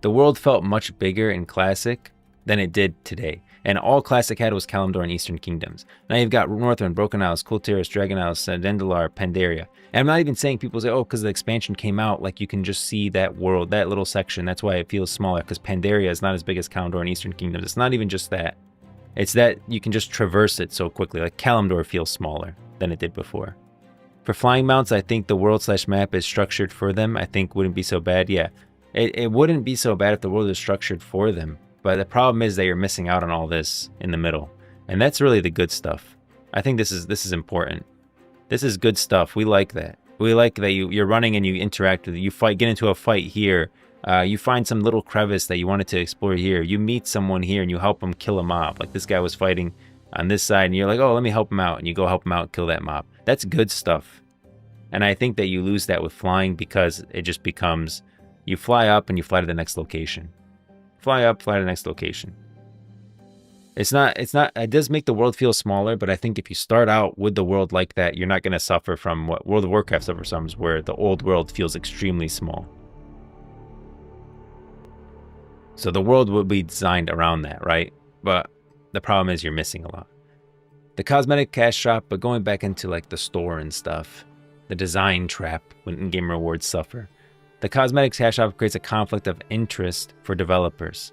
The world felt much bigger in Classic than it did today. And all Classic had was Kalimdor and Eastern Kingdoms. Now you've got Northern, Broken Isles, Kultiris, Dragon Isles, Dendalar, Pandaria. And I'm not even saying people say, oh, because the expansion came out, like you can just see that world, that little section. That's why it feels smaller, because Pandaria is not as big as Kalimdor and Eastern Kingdoms. It's not even just that. It's that you can just traverse it so quickly. Like Kalimdor feels smaller than it did before. For flying mounts, I think the world/map is structured for them. I think wouldn't be so bad. Yeah, it wouldn't be so bad if the world is structured for them. But the problem is that you're missing out on all this in the middle. And that's really the good stuff. I think this is important. This is good stuff. We like that. We like that you're running and you interact with it. You get into a fight here. You find some little crevice that you wanted to explore here. You meet someone here and you help them kill a mob. Like this guy was fighting on this side and you're like, oh, let me help him out. And you go help him out, kill that mob. That's good stuff. And I think that you lose that with flying because it just becomes, you fly up and you fly to the next location. Fly up, fly to the next location. It does make the world feel smaller, but I think if you start out with the world like that, you're not going to suffer from what World of Warcraft suffers from, where the old world feels extremely small. So the world would be designed around that, right? But the problem is you're missing a lot. The cosmetic cash shop, but going back into like the store and stuff, the design trap when in-game rewards suffer. The cosmetics cash shop creates a conflict of interest for developers.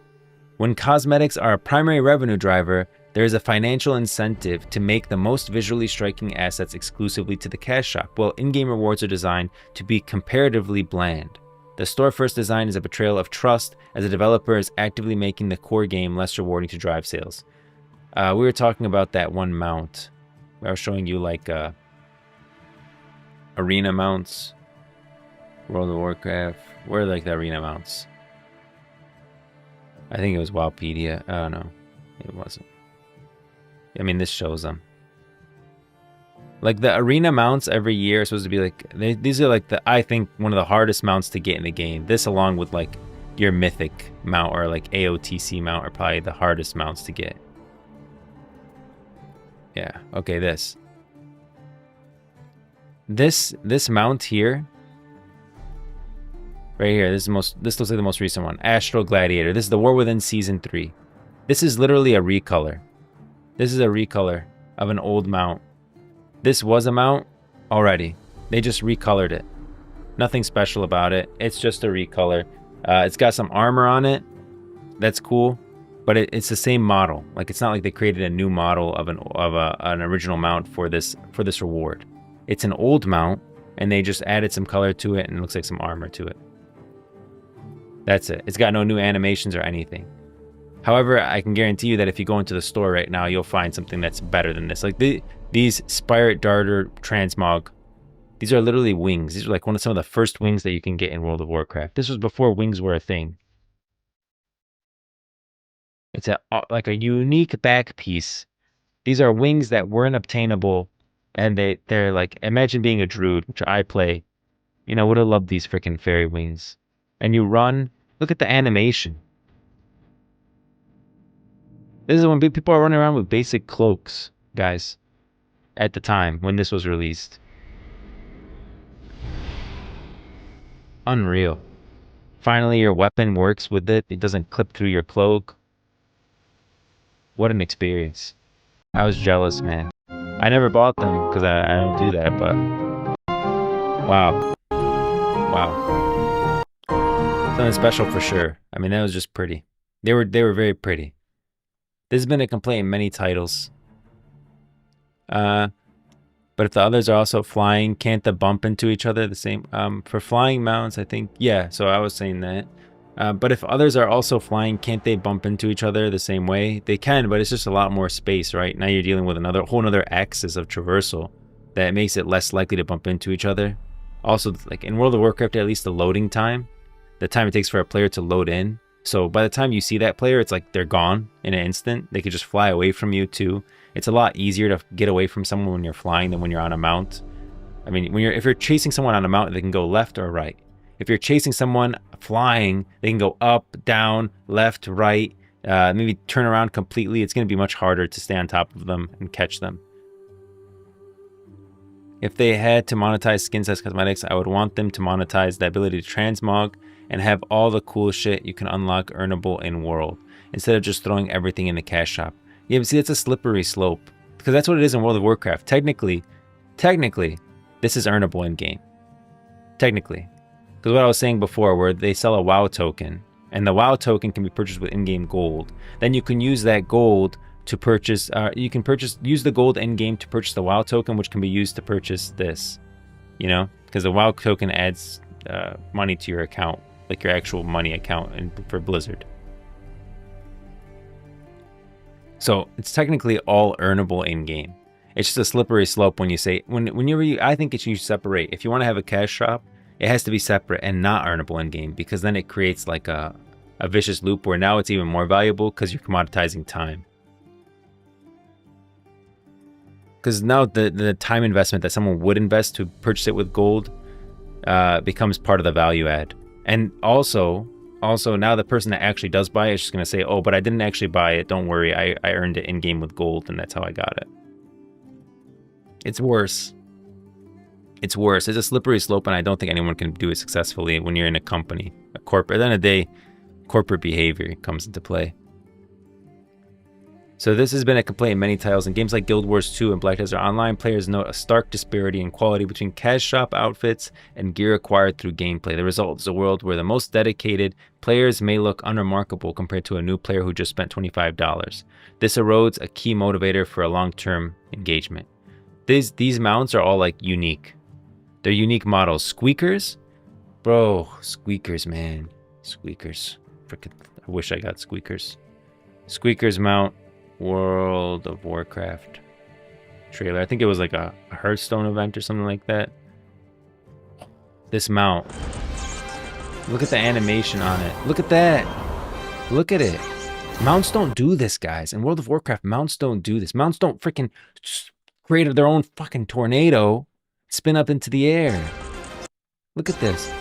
When cosmetics are a primary revenue driver, there is a financial incentive to make the most visually striking assets exclusively to the cash shop, while in-game rewards are designed to be comparatively bland. The store-first design is a betrayal of trust, as a developer is actively making the core game less rewarding to drive sales. We were talking about that one mount. I was showing you like arena mounts. World of Warcraft. Where are like the arena mounts? I think it was Wowpedia. Oh no, it wasn't. I mean, this shows them. Like the arena mounts every year are supposed to be like, these are like I think one of the hardest mounts to get in the game. This along with like your mythic mount or like AOTC mount are probably the hardest mounts to get. Yeah, okay, this mount here. Right here, this looks like the most recent one. Astral Gladiator. This is the War Within Season 3. This is literally a recolor. This is a recolor of an old mount. This was a mount already. They just recolored it. Nothing special about it. It's just a recolor. It's got some armor on it. That's cool. But it's the same model. Like it's not like they created a new model of an original mount for this reward. It's an old mount, and they just added some color to it, and it looks like some armor to it. That's it. It's got no new animations or anything. However, I can guarantee you that if you go into the store right now, you'll find something that's better than this. Like these Spirit Darter Transmog, these are literally wings. These are like some of the first wings that you can get in World of Warcraft. This was before wings were a thing. It's like a unique back piece. These are wings that weren't obtainable, and they're like, imagine being a druid, which I play. You know, would have loved these freaking fairy wings. And you run, look at the animation. This is when people are running around with basic cloaks, guys, at the time when this was released. Unreal. Finally, your weapon works with it. It doesn't clip through your cloak. What an experience. I was jealous, man. I never bought them because I don't do that, but wow. Wow. Something special for sure. I mean, that was just pretty. They were very pretty. This has been a complaint in many titles. But if the others are also flying, can't they bump into each other the same? For flying mounts, I think, yeah, so I was saying that. But if others are also flying, can't they bump into each other the same way? They can, but it's just a lot more space, right? Now you're dealing with whole other axis of traversal. that makes it less likely to bump into each other. Also, like in World of Warcraft, at least the loading time, the time it takes for a player to load in. So by the time you see that player, it's like they're gone in an instant. They could just fly away from you too. It's a lot easier to get away from someone when you're flying than when you're on a mount. I mean, if you're chasing someone on a mount, they can go left or right. If you're chasing someone flying, they can go up, down, left, right, maybe turn around completely. It's going to be much harder to stay on top of them and catch them. If they had to monetize skins as cosmetics, I would want them to monetize the ability to transmog and have all the cool shit you can unlock earnable in world, instead of just throwing everything in the cash shop. Yeah, but see, it's a slippery slope, because that's what it is in World of Warcraft. Technically, this is earnable in game. Technically. Because what I was saying before, where they sell a WoW token, and the WoW token can be purchased with in-game gold. Then you can use that gold to purchase, use the gold in-game to purchase the WoW token, which can be used to purchase this, you know? Because the WoW token adds money to your account, like your actual money account for Blizzard. So it's technically all earnable in-game. It's just a slippery slope when you say, I think it should separate. If you want to have a cash shop, it has to be separate and not earnable in-game, because then it creates like a vicious loop where now it's even more valuable because you're commoditizing time. Because now the time investment that someone would invest to purchase it with gold becomes part of the value add. And also now the person that actually does buy it is just going to say, oh, but I didn't actually buy it. Don't worry. I earned it in-game with gold, and that's how I got it. It's worse. It's worse. It's a slippery slope, and I don't think anyone can do it successfully when you're in a company, a corporate. At the end of the day, corporate behavior comes into play. So this has been a complaint in many titles. In games like Guild Wars 2 and Black Desert Online, players note a stark disparity in quality between cash shop outfits and gear acquired through gameplay. The result is a world where the most dedicated players may look unremarkable compared to a new player who just spent $25. This erodes a key motivator for a long-term engagement. These mounts are all like unique. They're unique models. Squeakers? Bro, squeakers, man. Squeakers. Frickin', I wish I got squeakers. Squeakers mount. World of Warcraft trailer. I think it was like a Hearthstone event or something like that. This mount. Look at the animation on it. Look at that. Look at it. Mounts don't do this, guys. In World of Warcraft, mounts don't do this. Mounts don't freaking create their own fucking tornado, spin up into the air. Look at this.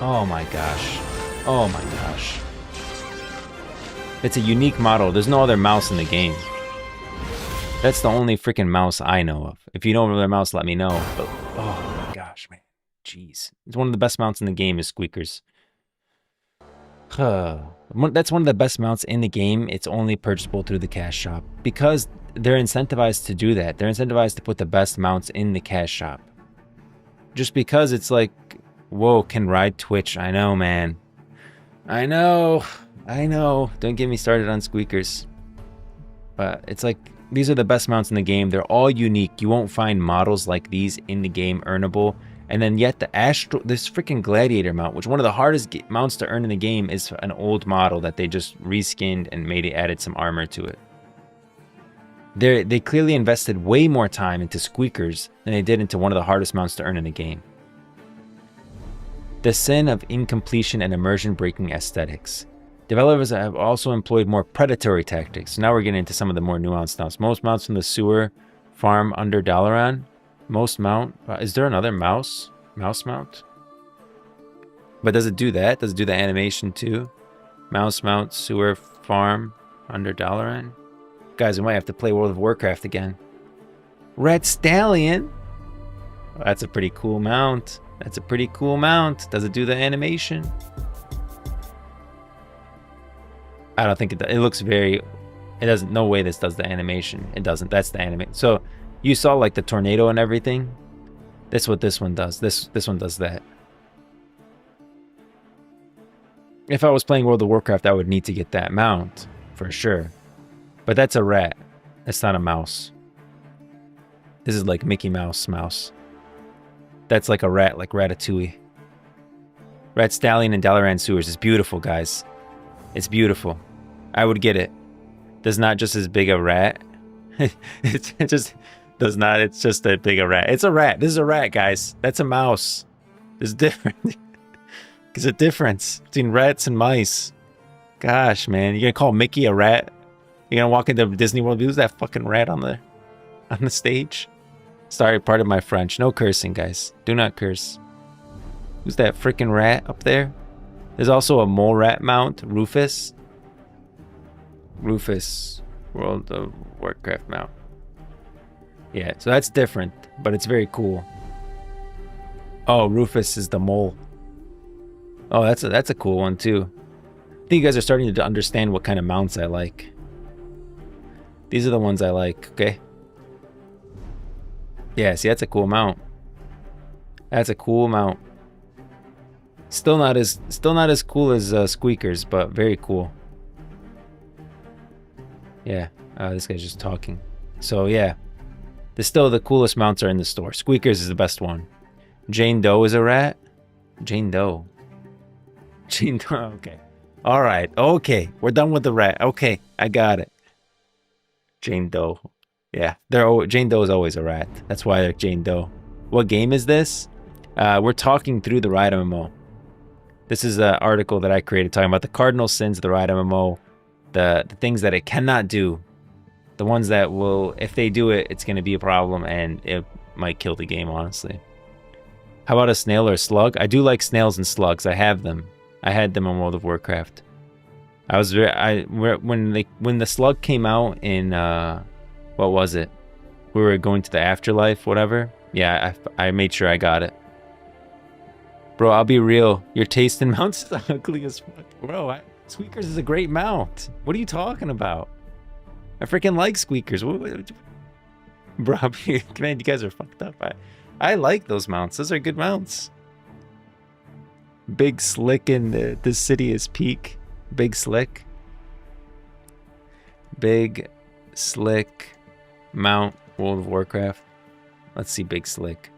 Oh my gosh. Oh my gosh. It's a unique model. There's no other mouse in the game. That's the only freaking mouse I know of. If you know of another mouse, let me know. But, oh my gosh, man. Jeez. It's one of the best mounts in the game is Squeakers. That's one of the best mounts in the game. It's only purchasable through the cash shop. Because they're incentivized to do that. They're incentivized to put the best mounts in the cash shop. Just because it's like, whoa, can ride Twitch. I know, man. I know. Don't get me started on Squeakers. But it's like, these are the best mounts in the game. They're all unique. You won't find models like these in the game earnable. And then yet this freaking Gladiator mount, which one of the hardest mounts to earn in the game, is an old model that they just reskinned and added some armor to it. They clearly invested way more time into Squeakers than they did into one of the hardest mounts to earn in the game. The sin of incompletion and immersion breaking aesthetics. Developers have also employed more predatory tactics. So now we're getting into some of the more nuanced mounts. Most mounts from the sewer farm under Dalaran. Most mount. Is there another mouse mount? But does it do that? Does it do the animation too? Mouse mount, sewer farm under Dalaran. Guys, we might have to play World of Warcraft again. Red Stallion. Oh, that's a pretty cool mount. That's a pretty cool mount. Does it do the animation? I don't think it does. It looks very... It doesn't... No way this does the animation. It doesn't. That's the animation. So, you saw like the tornado and everything? That's what this one does. This one does that. If I was playing World of Warcraft, I would need to get that mount. For sure. But that's a rat. That's not a mouse. This is like Mickey Mouse. That's like a rat, like Ratatouille. Red Stallion and Dalaran Sewers is beautiful, guys. It's beautiful. I would get it. There's not just as big a rat. It's just Does not. It's just a big rat. It's a rat. This is a rat, guys. That's a mouse. There's different. There's a difference between rats and mice. Gosh, man, you're gonna call Mickey a rat? You're gonna walk into Disney World? Who's that fucking rat on the stage? Sorry, part of my French. No cursing, guys. Do not curse. Who's that freaking rat up there? There's also a mole rat mount, Rufus. Rufus, World of Warcraft mount. Yeah, so that's different, but it's very cool. Oh, Rufus is the mole. Oh, that's a cool one too. I think you guys are starting to understand what kind of mounts I like. These are the ones I like, okay? Yeah, see, that's a cool mount. That's a cool mount. Still not as cool as Squeakers, but very cool. Yeah, this guy's just talking. So yeah, still the coolest mounts are in the store. Squeakers is the best one. Jane Doe is a rat. Jane Doe. Jane Doe. Okay. All right. Okay, we're done with the rat. Okay, I got it. Jane Doe. Yeah, Jane Doe is always a rat. That's why they're Jane Doe. What game is this? We're talking through the Riot MMO. This is an article that I created talking about the cardinal sins of the Riot MMO, the things that it cannot do, the ones that will, if they do it, it's going to be a problem and it might kill the game, honestly. How about a snail or a slug? I do like snails and slugs. I have them. I had them in World of Warcraft. When the slug came out in what was it? We were going to the afterlife, whatever. Yeah, I made sure I got it. Bro, I'll be real. Your taste in mounts is ugly as fuck. Bro, Squeakers is a great mount. What are you talking about? I freaking like Squeakers. Bro, man, you guys are fucked up. I like those mounts. Those are good mounts. Big Slick in the city is peak. Big Slick. Big Slick mount, World of Warcraft. Let's see Big Slick.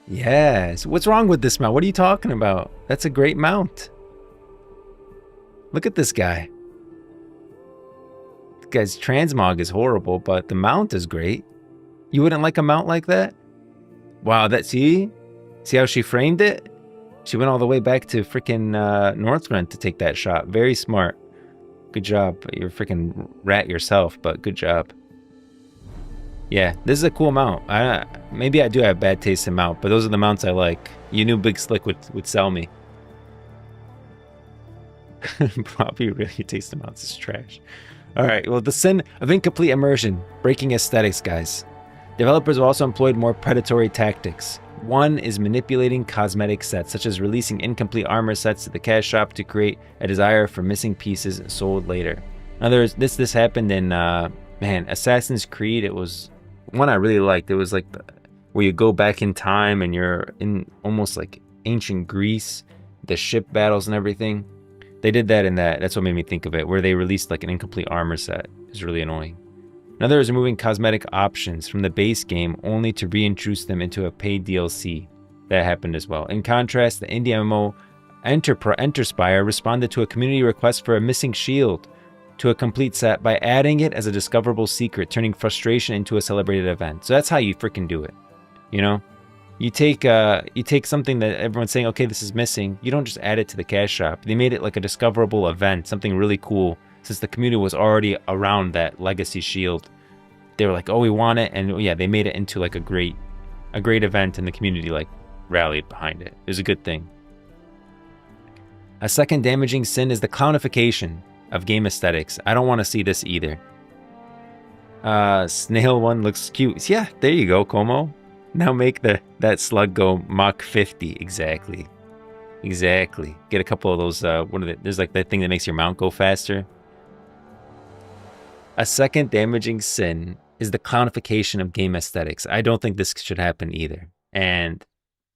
Yes. What's wrong with this mount? What are you talking about? That's a great mount. Look at this guy. This guy's transmog is horrible, but the mount is great. You wouldn't like a mount like that? Wow, see how she framed it? She went all the way back to freaking Northrend to take that shot. Very smart. Good job. You're a freaking rat yourself, but good job. Yeah, this is a cool mount. Maybe I do have bad taste in mount, but those are the mounts I like. You knew Big Slick would sell me. Probably really taste the mounts is trash. All right, well, the sin of incomplete immersion, breaking aesthetics, guys. Developers have also employed more predatory tactics. One is manipulating cosmetic sets, such as releasing incomplete armor sets to the cash shop to create a desire for missing pieces sold later. In other words, this happened in man, Assassin's Creed. It was one I really liked. It was like where you go back in time and you're in almost like ancient Greece, the ship battles and everything. They did that in that. That's what made me think of it, where they released like an incomplete armor set. It was really annoying. Another is removing cosmetic options from the base game only to reintroduce them into a paid DLC. That happened as well. In contrast, the indie MMO Enterspire responded to a community request for a missing shield to a complete set by adding it as a discoverable secret, turning frustration into a celebrated event. So that's how you freaking do it. You know? You take something that everyone's saying, okay, this is missing. You don't just add it to the cash shop. They made it like a discoverable event, something really cool. Since the community was already around that legacy shield, they were like, oh, we want it. And yeah, they made it into like a great event, and the community like rallied behind it. It was a good thing. A second damaging sin is the clownification of game aesthetics. I don't want to see this either. Snail one looks cute. Yeah, there you go, Como. Now make that slug go Mach 50. Exactly. Get a couple of those, there's like that thing that makes your mount go faster. A second damaging sin is the clownification of game aesthetics. I don't think this should happen either. And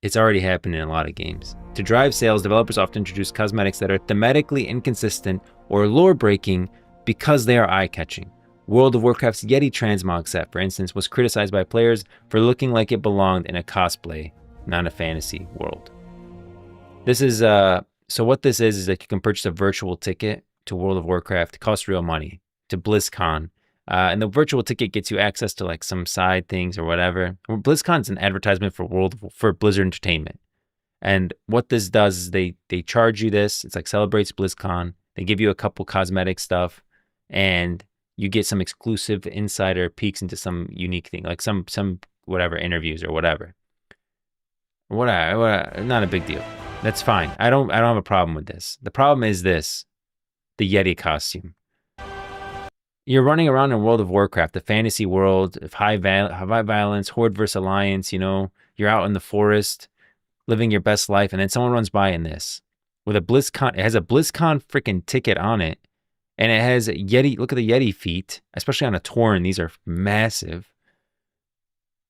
it's already happened in a lot of games. To drive sales, developers often introduce cosmetics that are thematically inconsistent or lore-breaking because they are eye-catching. World of Warcraft's Yeti transmog set, for instance, was criticized by players for looking like it belonged in a cosplay, not a fantasy world. This is, so what this is that you can purchase a virtual ticket to World of Warcraft. It costs real money. To BlizzCon. And the virtual ticket gets you access to like some side things or whatever. BlizzCon's an advertisement for Blizzard Entertainment. And what this does is they charge you this. It's like celebrates BlizzCon. They give you a couple cosmetic stuff, and you get some exclusive insider peeks into some unique thing, like some whatever interviews or whatever. Not a big deal. That's fine. I don't have a problem with this. The problem is this: the Yeti costume. You're running around in World of Warcraft, the fantasy world of high violence, horde versus alliance. You know, you're out in the forest, living your best life, and then someone runs by in this with a BlizzCon. It has a BlizzCon freaking ticket on it, and it has Yeti. Look at the Yeti feet, especially on a Tauren. These are massive.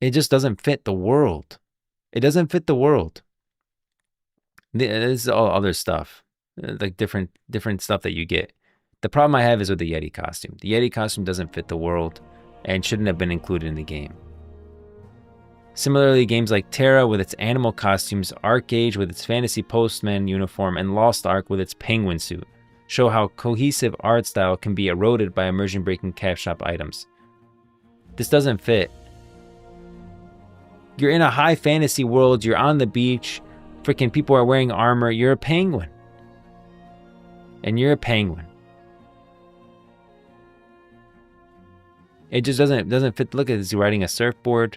It just doesn't fit the world. It doesn't fit the world. This is all other stuff, like different stuff that you get. The problem I have is with the Yeti costume. The Yeti costume doesn't fit the world and shouldn't have been included in the game. Similarly, games like Terra with its animal costumes, Arcade with its fantasy postman uniform, and Lost Ark with its penguin suit show how cohesive art style can be eroded by immersion-breaking cash shop items. This doesn't fit. You're in a high fantasy world, you're on the beach, freaking people are wearing armor, you're a penguin. And you're a penguin. It just doesn't fit. Look at this, he's riding a surfboard.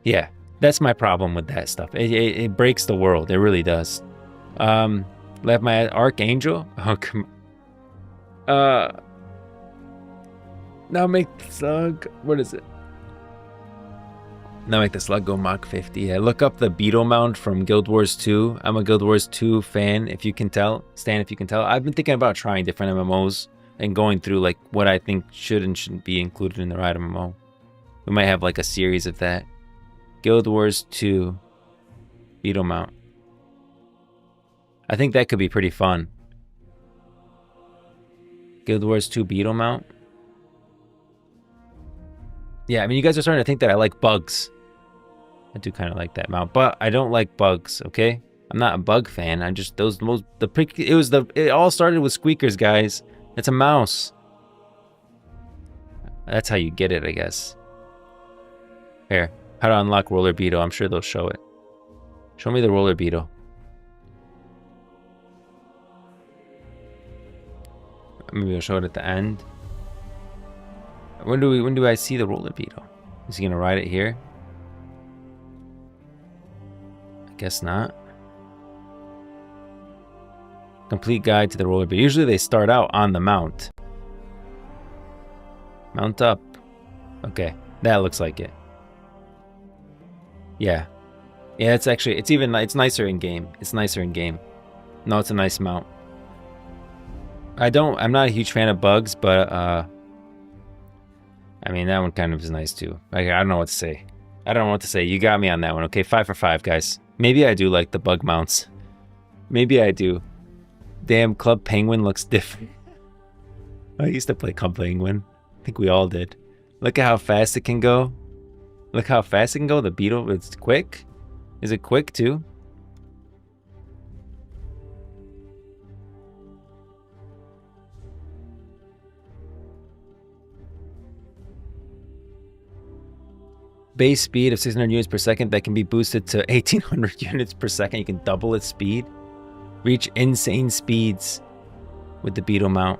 Yeah, that's my problem with that stuff. It breaks the world. It really does. Left my Archangel. Oh, come on. Now make the slug. What is it? Now make the slug go Mach 50. Yeah, look up the beetle mount from Guild Wars 2. I'm a Guild Wars 2 fan, if you can tell. Stan, if you can tell. I've been thinking about trying different MMOs and going through like what I think should and shouldn't be included in the Riot MMO. We might have like a series of that. Guild Wars 2 beetle mount. I think that could be pretty fun. Guild Wars 2 beetle mount. Yeah, I mean, you guys are starting to think that I like bugs. I do kind of like that mount, but I don't like bugs, okay? I'm not a bug fan. I just, it all started with squeakers, guys. It's a mouse. That's how you get it, I guess. Here, how to unlock roller beetle. I'm sure they'll show it. Show me the roller beetle. Maybe they'll show it at the end. When do I see the roller beetle? Is he gonna ride it here? I guess not. Complete guide to the roller beetle. Usually they start out on the mount. Mount up. Okay, that looks like it. Yeah. Yeah, it's actually, it's nicer in game. It's nicer in game. No, it's a nice mount. I'm not a huge fan of bugs, but I mean, that one kind of is nice too. Like, I don't know what to say. I don't know what to say. You got me on that one. Okay, 5 for 5, guys. Maybe I do like the bug mounts. Maybe I do. Damn, Club Penguin looks different. I used to play Club Penguin. I think we all did. Look at how fast it can go. Look how fast it can go. The beetle, it's quick. Is it quick too? Base speed of 600 units per second that can be boosted to 1800 units per second. You can double its speed. Reach insane speeds with the beetle mount.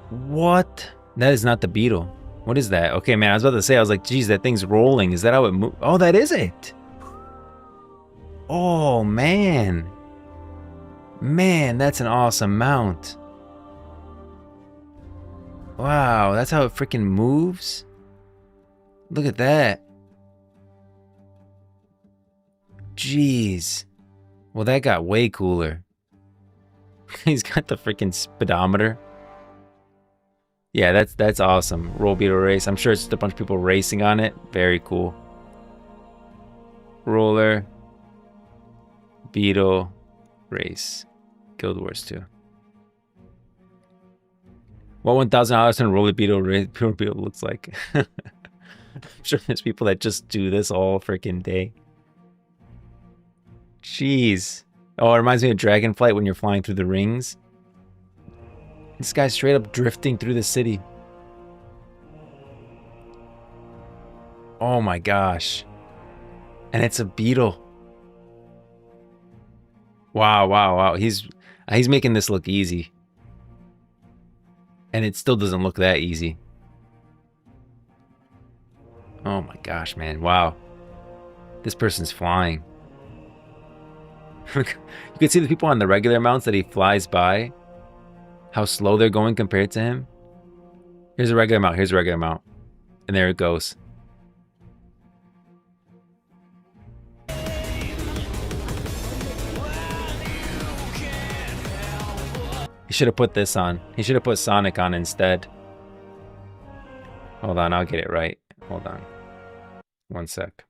What? That is not the beetle. What is that? Okay, man, I was about to say, I was like, geez, that thing's rolling. Is that how it moves? Oh, that is it. Oh, man. Man, that's an awesome mount. Wow, that's how it freaking moves? Look at that. Jeez. Well, that got way cooler. He's got the freaking speedometer. Yeah, that's awesome. Roll beetle race. I'm sure it's just a bunch of people racing on it. Very cool. Roller beetle race. Guild Wars 2. What $1,000 in roller beetle looks like. I'm sure there's people that just do this all freaking day. Jeez. Oh, it reminds me of Dragonflight when you're flying through the rings. This guy's straight up drifting through the city. Oh my gosh. And it's a beetle. Wow, wow, wow. He's making this look easy. And it still doesn't look that easy. Oh my gosh, man. Wow. This person's flying. You can see the people on the regular mounts that he flies by. How slow they're going compared to him. Here's a regular mount. Here's a regular mount. And there it goes. He should have put this on. He should have put Sonic on instead. Hold on, I'll get it right. Hold on. One sec.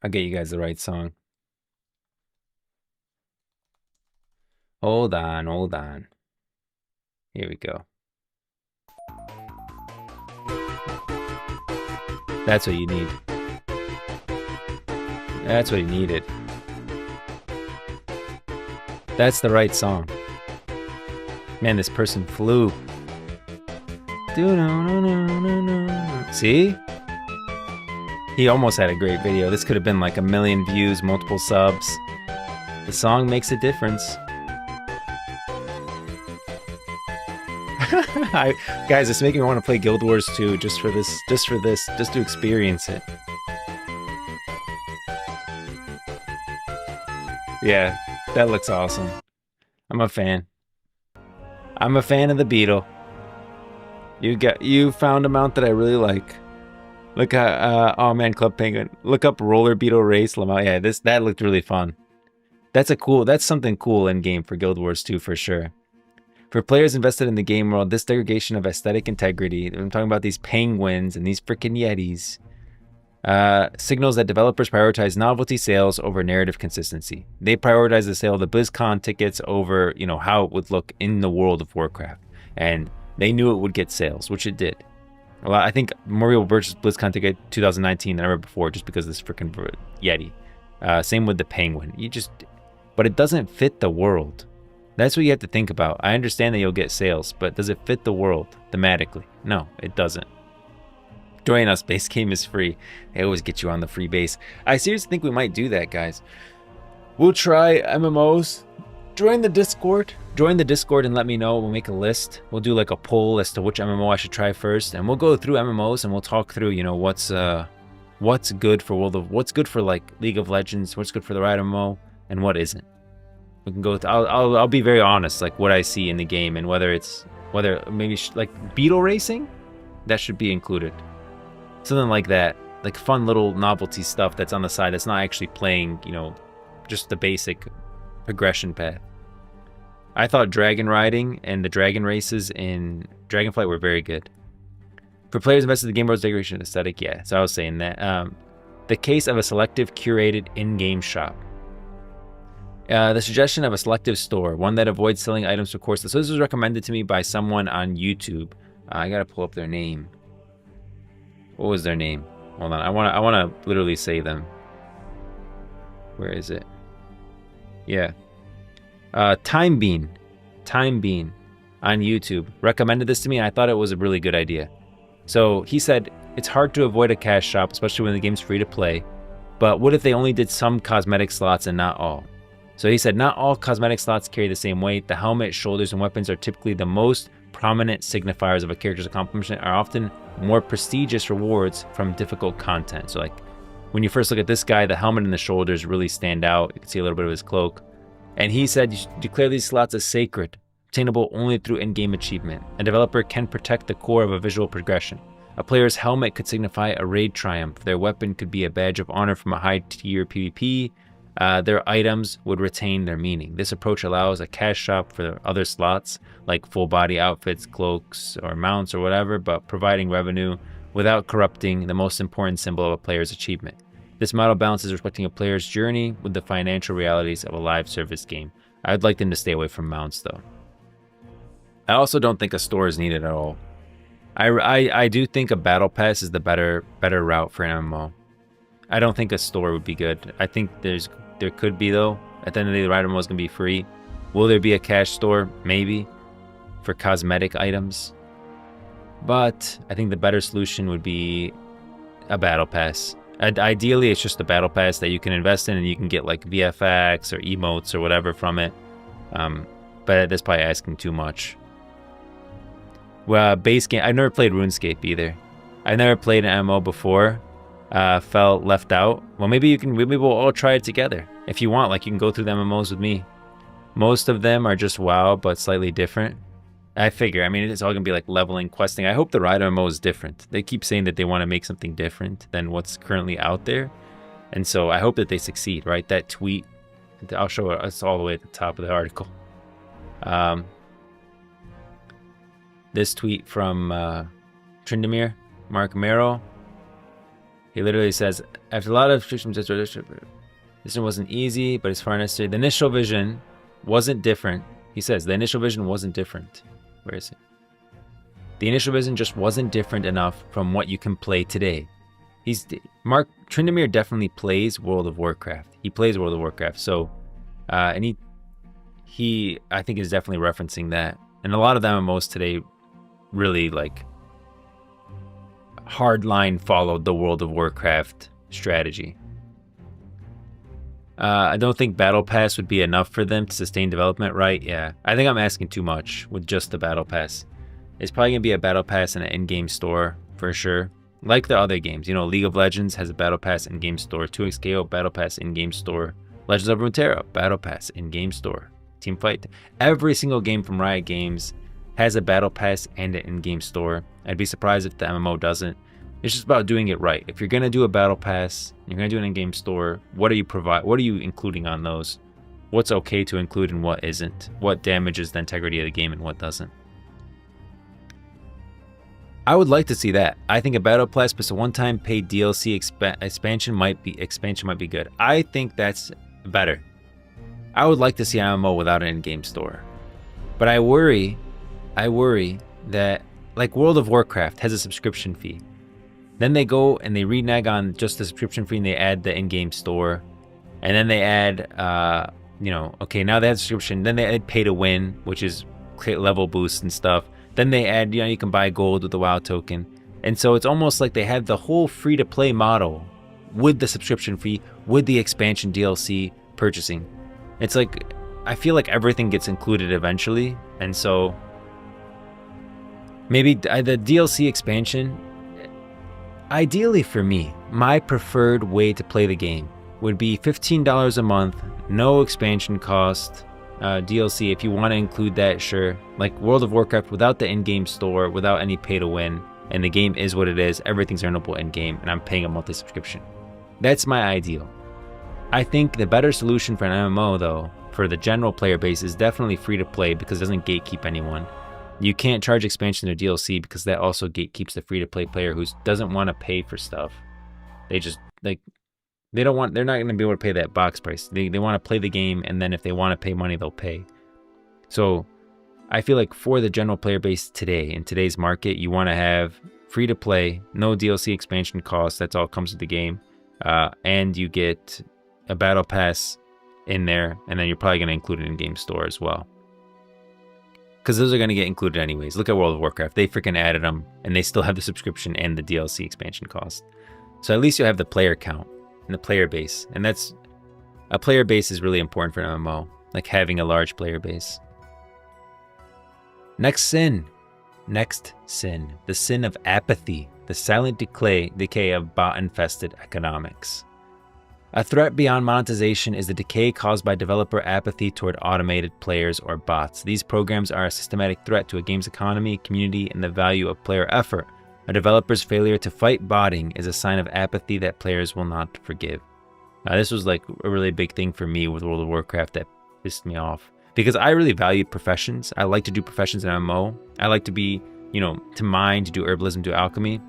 I'll get you guys the right song. Hold on, hold on. Here we go. That's what you need. That's what he needed. That's the right song. Man, this person flew. See? He almost had a great video. This could have been like 1 million views, multiple subs. The song makes a difference. Guys, it's making me want to play Guild Wars 2 just for this, just to experience it. Yeah, that looks awesome. I'm a fan. I'm a fan of the beetle. You found a mount that I really like. Look at oh man, Club Penguin. Look up Roller Beetle Race Lamau. Yeah, that looked really fun. That's something cool in game for Guild Wars 2 for sure. For players invested in the game world, this degradation of aesthetic integrity, I'm talking about these penguins and these freaking yetis, signals that developers prioritize novelty sales over narrative consistency. They prioritize the sale of the BlizzCon tickets over, you know, how it would look in the world of Warcraft. And they knew it would get sales, which it did. Well, I think more people purchased BlizzCon ticket 2019 than ever before just because of this freaking yeti. Same with the penguin. But it doesn't fit the world. That's what you have to think about. I understand that you'll get sales, but does it fit the world thematically? No, it doesn't. Join us, base game is free. They always get you on the free base. I seriously think we might do that, guys. We'll try MMOs. Join the Discord. Join the Discord and let me know. We'll make a list. We'll do like a poll as to which MMO I should try first, and we'll go through MMOs and we'll talk through, you know, what's good for what's good for like League of Legends, what's good for the Riot MMO, and what isn't. We can go. I'll be very honest, like what I see in the game, and whether maybe like beetle racing, that should be included. Something like that, like fun little novelty stuff that's on the side that's not actually playing, you know, just the basic progression path. I thought dragon riding and the dragon races in Dragonflight were very good. For players invested in the game world's decoration aesthetic, yeah. So I was saying that. The case of a selective curated in-game shop. The suggestion of a selective store, one that avoids selling items for courses. So this was recommended to me by someone on YouTube. I gotta pull up their name. What was their name? Hold on, I wanna literally say them. Where is it? Yeah. Time Bean on YouTube recommended this to me, and I thought it was a really good idea. So he said, it's hard to avoid a cash shop, especially when the game's free to play. But what if they only did some cosmetic slots and not all? So he said, not all cosmetic slots carry the same weight. The helmet, shoulders, and weapons are typically the most prominent signifiers of a character's accomplishment, are often more prestigious rewards from difficult content. So like when you first look at this guy, the helmet and the shoulders really stand out. You can see a little bit of his cloak. And he said you should declare these slots as sacred, obtainable only through in-game achievement. A developer can protect the core of a visual progression. A player's helmet could signify a raid triumph. Their weapon could be a badge of honor from a high-tier PvP. Their items would retain their meaning. This approach allows a cash shop for other slots, like full-body outfits, cloaks, or mounts, or whatever, but providing revenue without corrupting the most important symbol of a player's achievement. This model balances respecting a player's journey with the financial realities of a live service game. I'd like them to stay away from mounts, though. I also don't think a store is needed at all. I do think a battle pass is the better route for an MMO. I don't think a store would be good. I think there could be, though. At the end of the day, the Riot MMO is going to be free. Will there be a cash store? Maybe. For cosmetic items. But I think the better solution would be a battle pass. Ideally, it's just a battle pass that you can invest in and you can get like VFX or emotes or whatever from it. But that's probably asking too much. Well, base game. I've never played RuneScape either. I've never played an MMO before. Felt left out. Well, maybe we'll all try it together. If you want, like, you can go through the MMOs with me. Most of them are just WoW, but slightly different. I figure, I mean, it's all gonna be like leveling, questing. I hope the Riot MMO is different. They keep saying that they want to make something different than what's currently out there. And so I hope that they succeed, right? That tweet, I'll show it, it's all the way at the top of the article. This tweet from Trindamir, Mark Merrill. He literally says, after a lot of restrictions, this one wasn't easy, but it's far necessary. The initial vision wasn't different. He says, the initial vision wasn't different. Where is it? The initial vision just wasn't different enough from what you can play today. Mark Trindamir definitely plays World of Warcraft. He plays World of Warcraft. So, and he I think is definitely referencing that. And a lot of the MMOs today really like hardline followed the World of Warcraft strategy. I don't think Battle Pass would be enough for them to sustain development, right? Yeah, I think I'm asking too much with just the Battle Pass. It's probably going to be a Battle Pass and an in-game store for sure. Like the other games, you know, League of Legends has a Battle Pass in-game store, 2xKO Battle Pass in-game store, Legends of Runeterra Battle Pass in-game store, Teamfight. Every single game from Riot Games has a Battle Pass and an in-game store. I'd be surprised if the MMO doesn't. It's just about doing it right. If you're going to do a Battle Pass, you're going to do an in-game store, what are you including on those? What's okay to include and what isn't? What damages the integrity of the game and what doesn't? I would like to see that. I think a Battle Pass plus a one-time paid DLC expansion might be good. I think that's better. I would like to see an MMO without an in-game store. But I worry that like World of Warcraft has a subscription fee. Then they go and they renege on just the subscription fee and they add the in-game store. And then they add, okay, now they have subscription. Then they add pay to win, which is level boost and stuff. Then they add, you can buy gold with the WoW token. And so it's almost like they have the whole free-to-play model with the subscription fee, with the expansion DLC purchasing. It's like, I feel like everything gets included eventually. And so maybe the DLC expansion, ideally for me, my preferred way to play the game would be $15 a month, no expansion cost, DLC. If you want to include that, sure. Like World of Warcraft without the in-game store, without any pay to win, and the game is what it is, everything's earnable in-game, and I'm paying a monthly subscription. That's my ideal. I think the better solution for an MMO, though, for the general player base, is definitely free to play because it doesn't gatekeep anyone. You can't charge expansion or DLC because that also gatekeeps the free-to-play player who doesn't want to pay for stuff. They just, like, they're not going to be able to pay that box price. They want to play the game, and then if they want to pay money, they'll pay. So I feel like for the general player base today, in today's market, you want to have free-to-play, no DLC expansion costs. That's all comes with the game. And you get a battle pass in there, and then you're probably going to include it in game store as well. Because those are going to get included anyways. Look at World of Warcraft. They freaking added them, and they still have the subscription and the DLC expansion cost. So at least you'll have the player count and the player base. And a player base is really important for an MMO, like having a large player base. Next sin. The sin of apathy. The silent decay of bot-infested economics. A threat beyond monetization is the decay caused by developer apathy toward automated players or bots. These programs are a systematic threat to a game's economy, community, and the value of player effort. A developer's failure to fight botting is a sign of apathy that players will not forgive. This was like a really big thing for me with World of Warcraft that pissed me off. Because I really valued professions. I like to do professions in MMO. I like to be, to mine, to do herbalism, do alchemy.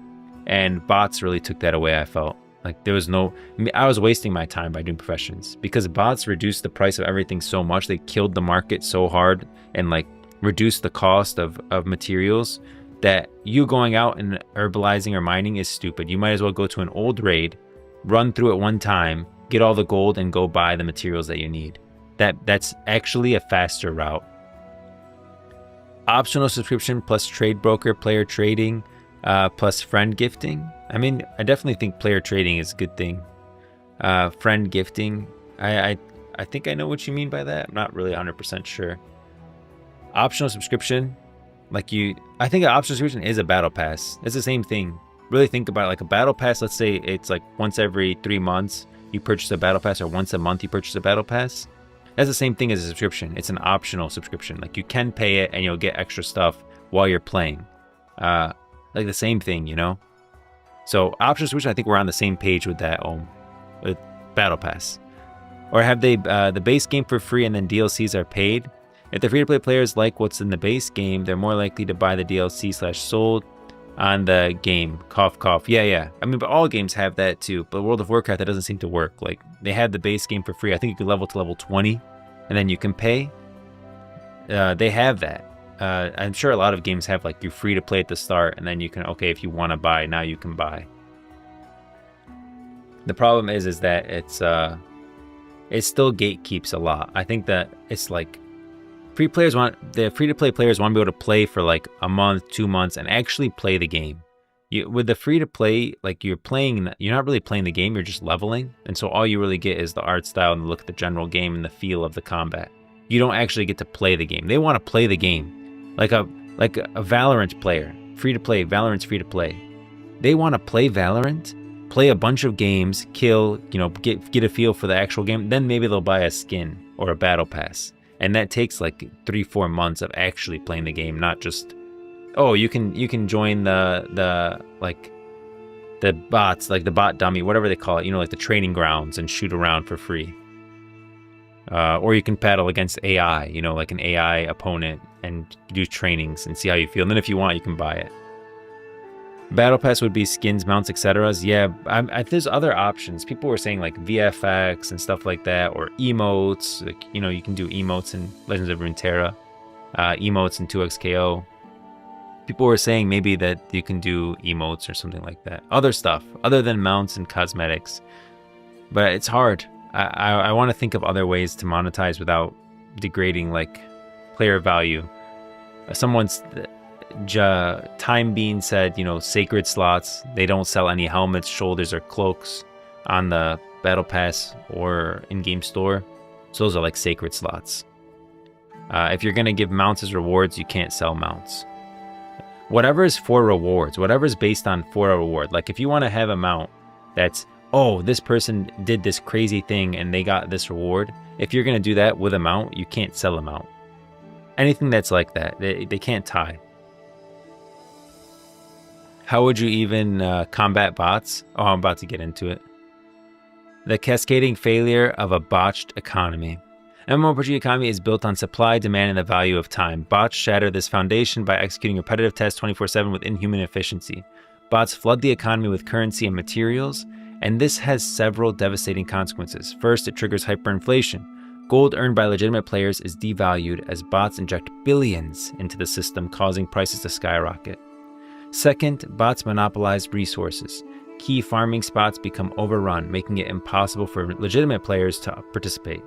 And bots really took that away, I felt. Like I was wasting my time by doing professions because bots reduced the price of everything so much. They killed the market so hard and like reduced the cost of materials that you going out and herbalizing or mining is stupid. You might as well go to an old raid, run through it one time, get all the gold, and go buy the materials that you need. That's actually a faster route. Optional subscription plus trade broker, player trading, plus friend gifting. I mean, I definitely think player trading is a good thing. Friend gifting, I think I know what you mean by that. I'm not really 100% sure. Optional subscription, I think an optional subscription is a battle pass. It's the same thing. Really think about it, like a battle pass. Let's say it's like once every 3 months you purchase a battle pass, or once a month you purchase a battle pass. That's the same thing as a subscription. It's an optional subscription. Like you can pay it and you'll get extra stuff while you're playing. Like the same thing, you know? So optional subscription, I think we're on the same page with that with battle pass. Or have they the base game for free and then DLCs are paid? If the free-to-play players like what's in the base game, they're more likely to buy the DLC/sold on the game. Cough, cough. Yeah. I mean, but all games have that too. But World of Warcraft, that doesn't seem to work. Like, they have the base game for free. I think you can level to level 20, and then you can pay. They have that. I'm sure a lot of games have, like, you're free to play at the start, and then you can, okay, if you want to buy, now you can buy. The problem is that it still gatekeeps a lot. I think that it's like, the free-to-play players want to be able to play for like a month, 2 months, and actually play the game. With the free-to-play, like you're not really playing the game, you're just leveling. And so all you really get is the art style and the look at the general game and the feel of the combat. You don't actually get to play the game. They want to play the game. Like a Valorant player, free-to-play, Valorant's free-to-play. They want to play Valorant, play a bunch of games, kill, get a feel for the actual game. Then maybe they'll buy a skin or a battle pass. And that takes like 3-4 months of actually playing the game, not just, oh, you can join the bots, like the bot dummy, whatever they call it, like the training grounds, and shoot around for free. Or you can battle against AI, like an AI opponent, and do trainings and see how you feel. And then if you want, you can buy it. Battle pass would be skins, mounts, etc. Yeah, there's other options. People were saying like VFX and stuff like that, or emotes. Like, you can do emotes in Legends of Runeterra, emotes in 2XKO. People were saying maybe that you can do emotes or something like that. Other stuff, other than mounts and cosmetics. But it's hard. I want to think of other ways to monetize without degrading like player value. Someone's Time Bean said, sacred slots. They don't sell any helmets, shoulders, or cloaks on the battle pass or in-game store. So those are like sacred slots. If you're gonna give mounts as rewards, you can't sell mounts. Whatever is for rewards, whatever is based on for a reward. Like if you want to have a mount that's, oh, this person did this crazy thing and they got this reward. If you're gonna do that with a mount, you can't sell a mount. Anything that's like that, they can't tie. How would you even combat bots? Oh, I'm about to get into it. The cascading failure of a botched economy. MMORPG economy is built on supply, demand, and the value of time. Bots shatter this foundation by executing repetitive tests 24/7 with inhuman efficiency. Bots flood the economy with currency and materials, and this has several devastating consequences. First, it triggers hyperinflation. Gold earned by legitimate players is devalued as bots inject billions into the system, causing prices to skyrocket. Second, bots monopolize resources. Key farming spots become overrun, making it impossible for legitimate players to participate.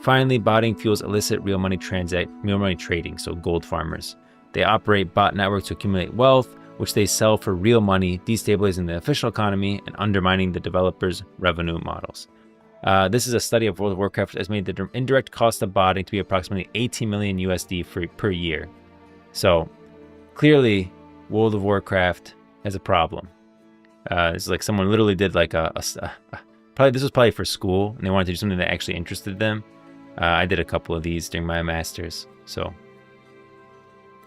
Finally, botting fuels illicit real money trading, so gold farmers. They operate bot networks to accumulate wealth, which they sell for real money, destabilizing the official economy and undermining the developers' revenue models. This is a study of World of Warcraft that estimated the indirect cost of botting to be approximately 18 million USD per year. So, clearly, World of Warcraft has a problem. It's like someone literally did like this was probably for school, and they wanted to do something that actually interested them. I did a couple of these during my master's, so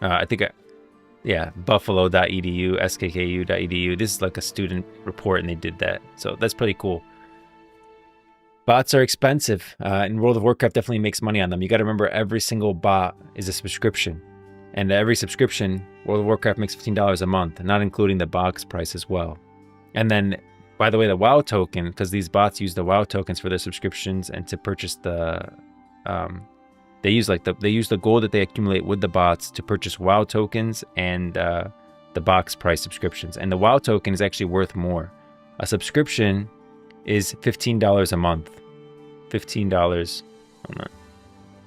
I think buffalo.edu, skku.edu. This is like a student report, and they did that, so that's pretty cool. Bots are expensive, and World of Warcraft definitely makes money on them. You got to remember, every single bot is a subscription. And every subscription, World of Warcraft makes $15 a month, not including the box price as well. And then, by the way, the WoW token, because these bots use the WoW tokens for their subscriptions and to purchase the, they use the gold that they accumulate with the bots to purchase WoW tokens and the box price subscriptions. And the WoW token is actually worth more. A subscription is $15 a month. $15. Hold on.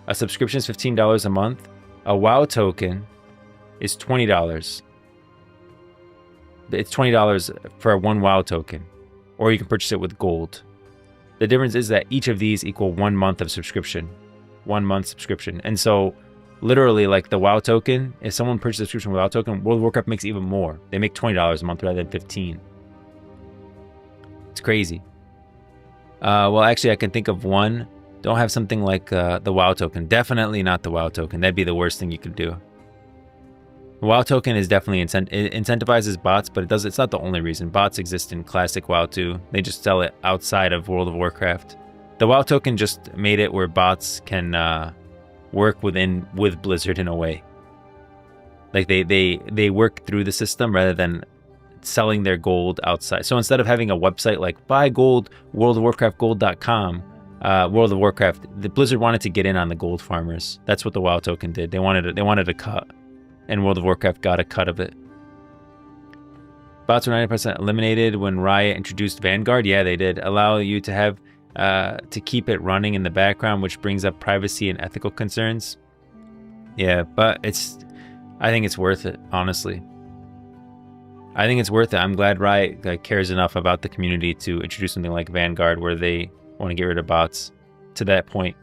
A subscription is $15 a month. A WoW token is $20. It's $20 for one WoW token, or you can purchase it with gold. The difference is that each of these equal 1 month of subscription. 1 month subscription. And so literally, like the WoW token, if someone purchases a subscription with WoW token, World of Warcraft makes even more. They make $20 a month rather than $15. It's crazy. Well, actually, I can think of one. Don't have something like the WoW token. Definitely not the WoW token. That'd be the worst thing you could do. The WoW token is definitely it incentivizes bots, but it's not the only reason. Bots exist in classic WoW too. They just sell it outside of World of Warcraft. The WoW token just made it where bots can work with Blizzard in a way. Like they work through the system rather than selling their gold outside. So instead of having a website like buy gold, worldofwarcraftgold.com, World of Warcraft, the Blizzard wanted to get in on the gold farmers. That's what the WoW token did. They wanted a cut, and World of Warcraft got a cut of it. Bots were 90% eliminated when Riot introduced Vanguard. Yeah, they did. Allow you to have to keep it running in the background, which brings up privacy and ethical concerns. Yeah, but I think it's worth it, honestly. I think it's worth it. I'm glad Riot cares enough about the community to introduce something like Vanguard where they want to get rid of bots to that point.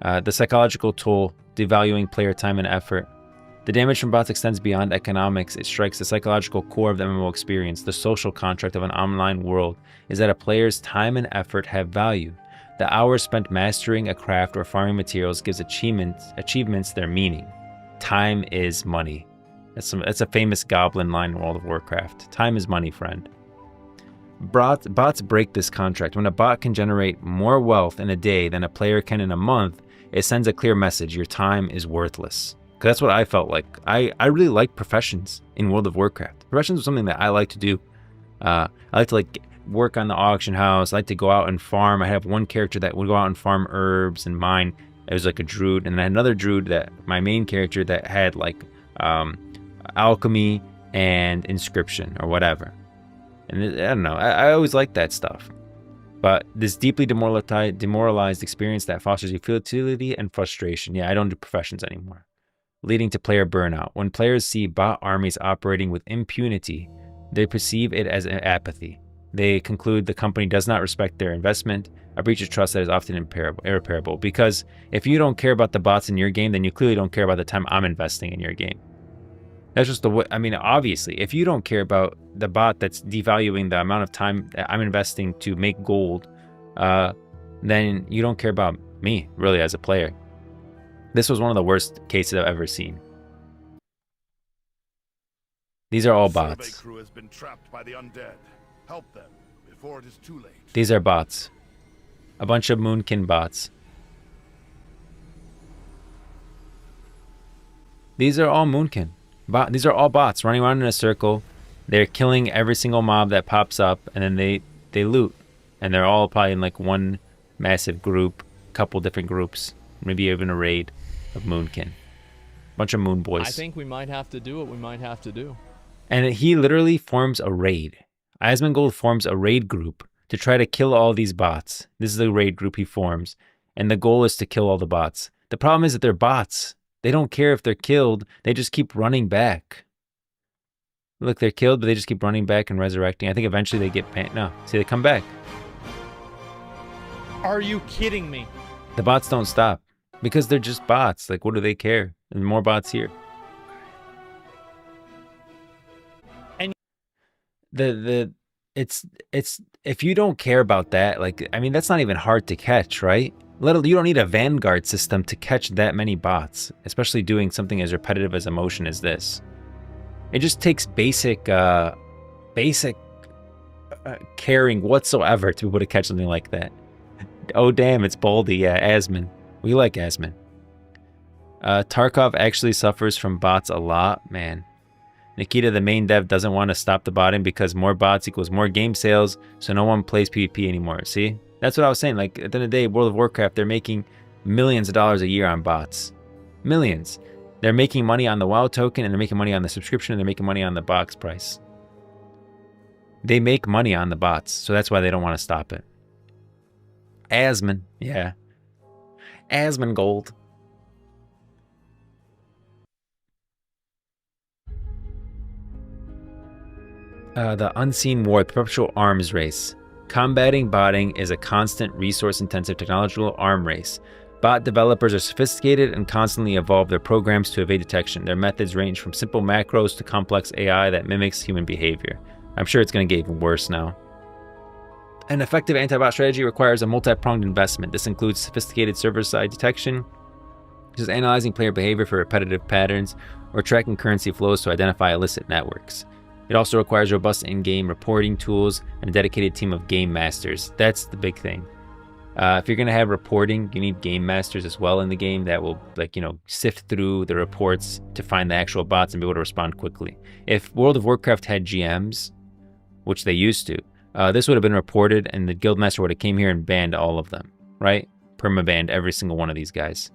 The psychological toll, devaluing player time and effort. The damage from bots extends beyond economics. It strikes the psychological core of the MMO experience. The social contract of an online world is that a player's time and effort have value. The hours spent mastering a craft or farming materials gives achievements their meaning. Time is money. That's a famous goblin line in World of Warcraft. Time is money, friend. Bots break this contract. When a bot can generate more wealth in a day than a player can in a month, it sends a clear message: your time is worthless. Because that's what I felt like. I really like professions in World of Warcraft. Professions was something that I like to do. I like to work on the auction house. I like to go out and farm. I have one character that would go out and farm herbs and mine. It was like a druid, and then another druid that my main character that had alchemy and inscription or whatever. And I don't know. I always liked that stuff. But this deeply demoralized experience that fosters futility and frustration. Yeah, I don't do professions anymore. Leading to player burnout. When players see bot armies operating with impunity, they perceive it as apathy. They conclude the company does not respect their investment, a breach of trust that is often irreparable. Because if you don't care about the bots in your game, then you clearly don't care about the time I'm investing in your game. That's just the way, obviously, if you don't care about the bot that's devaluing the amount of time that I'm investing to make gold, then you don't care about me, really, as a player. This was one of the worst cases I've ever seen. These are all bots. Survey crew has been trapped by the undead. Help them before it is too late. These are bots. A bunch of Moonkin bots. These are all Moonkin. These are all bots running around in a circle. They're killing every single mob that pops up, and then they loot. And they're all probably in one massive group, couple different groups, maybe even a raid of Moonkin. Bunch of Moon boys. I think we might have to do what we might have to do. And he literally forms a raid. Asmongold forms a raid group to try to kill all these bots. This is the raid group he forms. And the goal is to kill all the bots. The problem is that they're bots. They don't care if they're killed. They just keep running back. Look, they're killed, but they just keep running back and resurrecting. I think eventually they get no, see, they come back. Are you kidding me? The bots don't stop because they're just bots. What do they care? And more bots here. And it's if you don't care about that, that's not even hard to catch, right? You don't need a Vanguard system to catch that many bots, especially doing something as repetitive as emotion as this. It just takes basic caring whatsoever to be able to catch something like that. Oh damn, it's Baldy. Yeah, Asmon. We like Asmon. Tarkov actually suffers from bots a lot, man. Nikita, the main dev, doesn't want to stop the botting because more bots equals more game sales, so no one plays PvP anymore. See? That's what I was saying. At the end of the day, World of Warcraft, they're making millions of dollars a year on bots. Millions. They're making money on the WoW token, and they're making money on the subscription, and they're making money on the box price. They make money on the bots, so that's why they don't want to stop it. Asmon, yeah. Asmon gold. The Unseen War, the perpetual arms race. Combating botting is a constant resource-intensive technological arm race. Bot developers are sophisticated and constantly evolve their programs to evade detection. Their methods range from simple macros to complex AI that mimics human behavior. I'm sure it's going to get even worse now. An effective anti-bot strategy requires a multi-pronged investment. This includes sophisticated server-side detection, such as analyzing player behavior for repetitive patterns or tracking currency flows to identify illicit networks. It also requires robust in-game reporting tools and a dedicated team of game masters. That's the big thing. If you're going to have reporting, you need game masters as well in the game that will, like, you know, sift through the reports to find the actual bots and be able to respond quickly. If World of Warcraft had GMs, which they used to, this would have been reported and the guildmaster would have came here and banned all of them, right? Perma-banned every single one of these guys.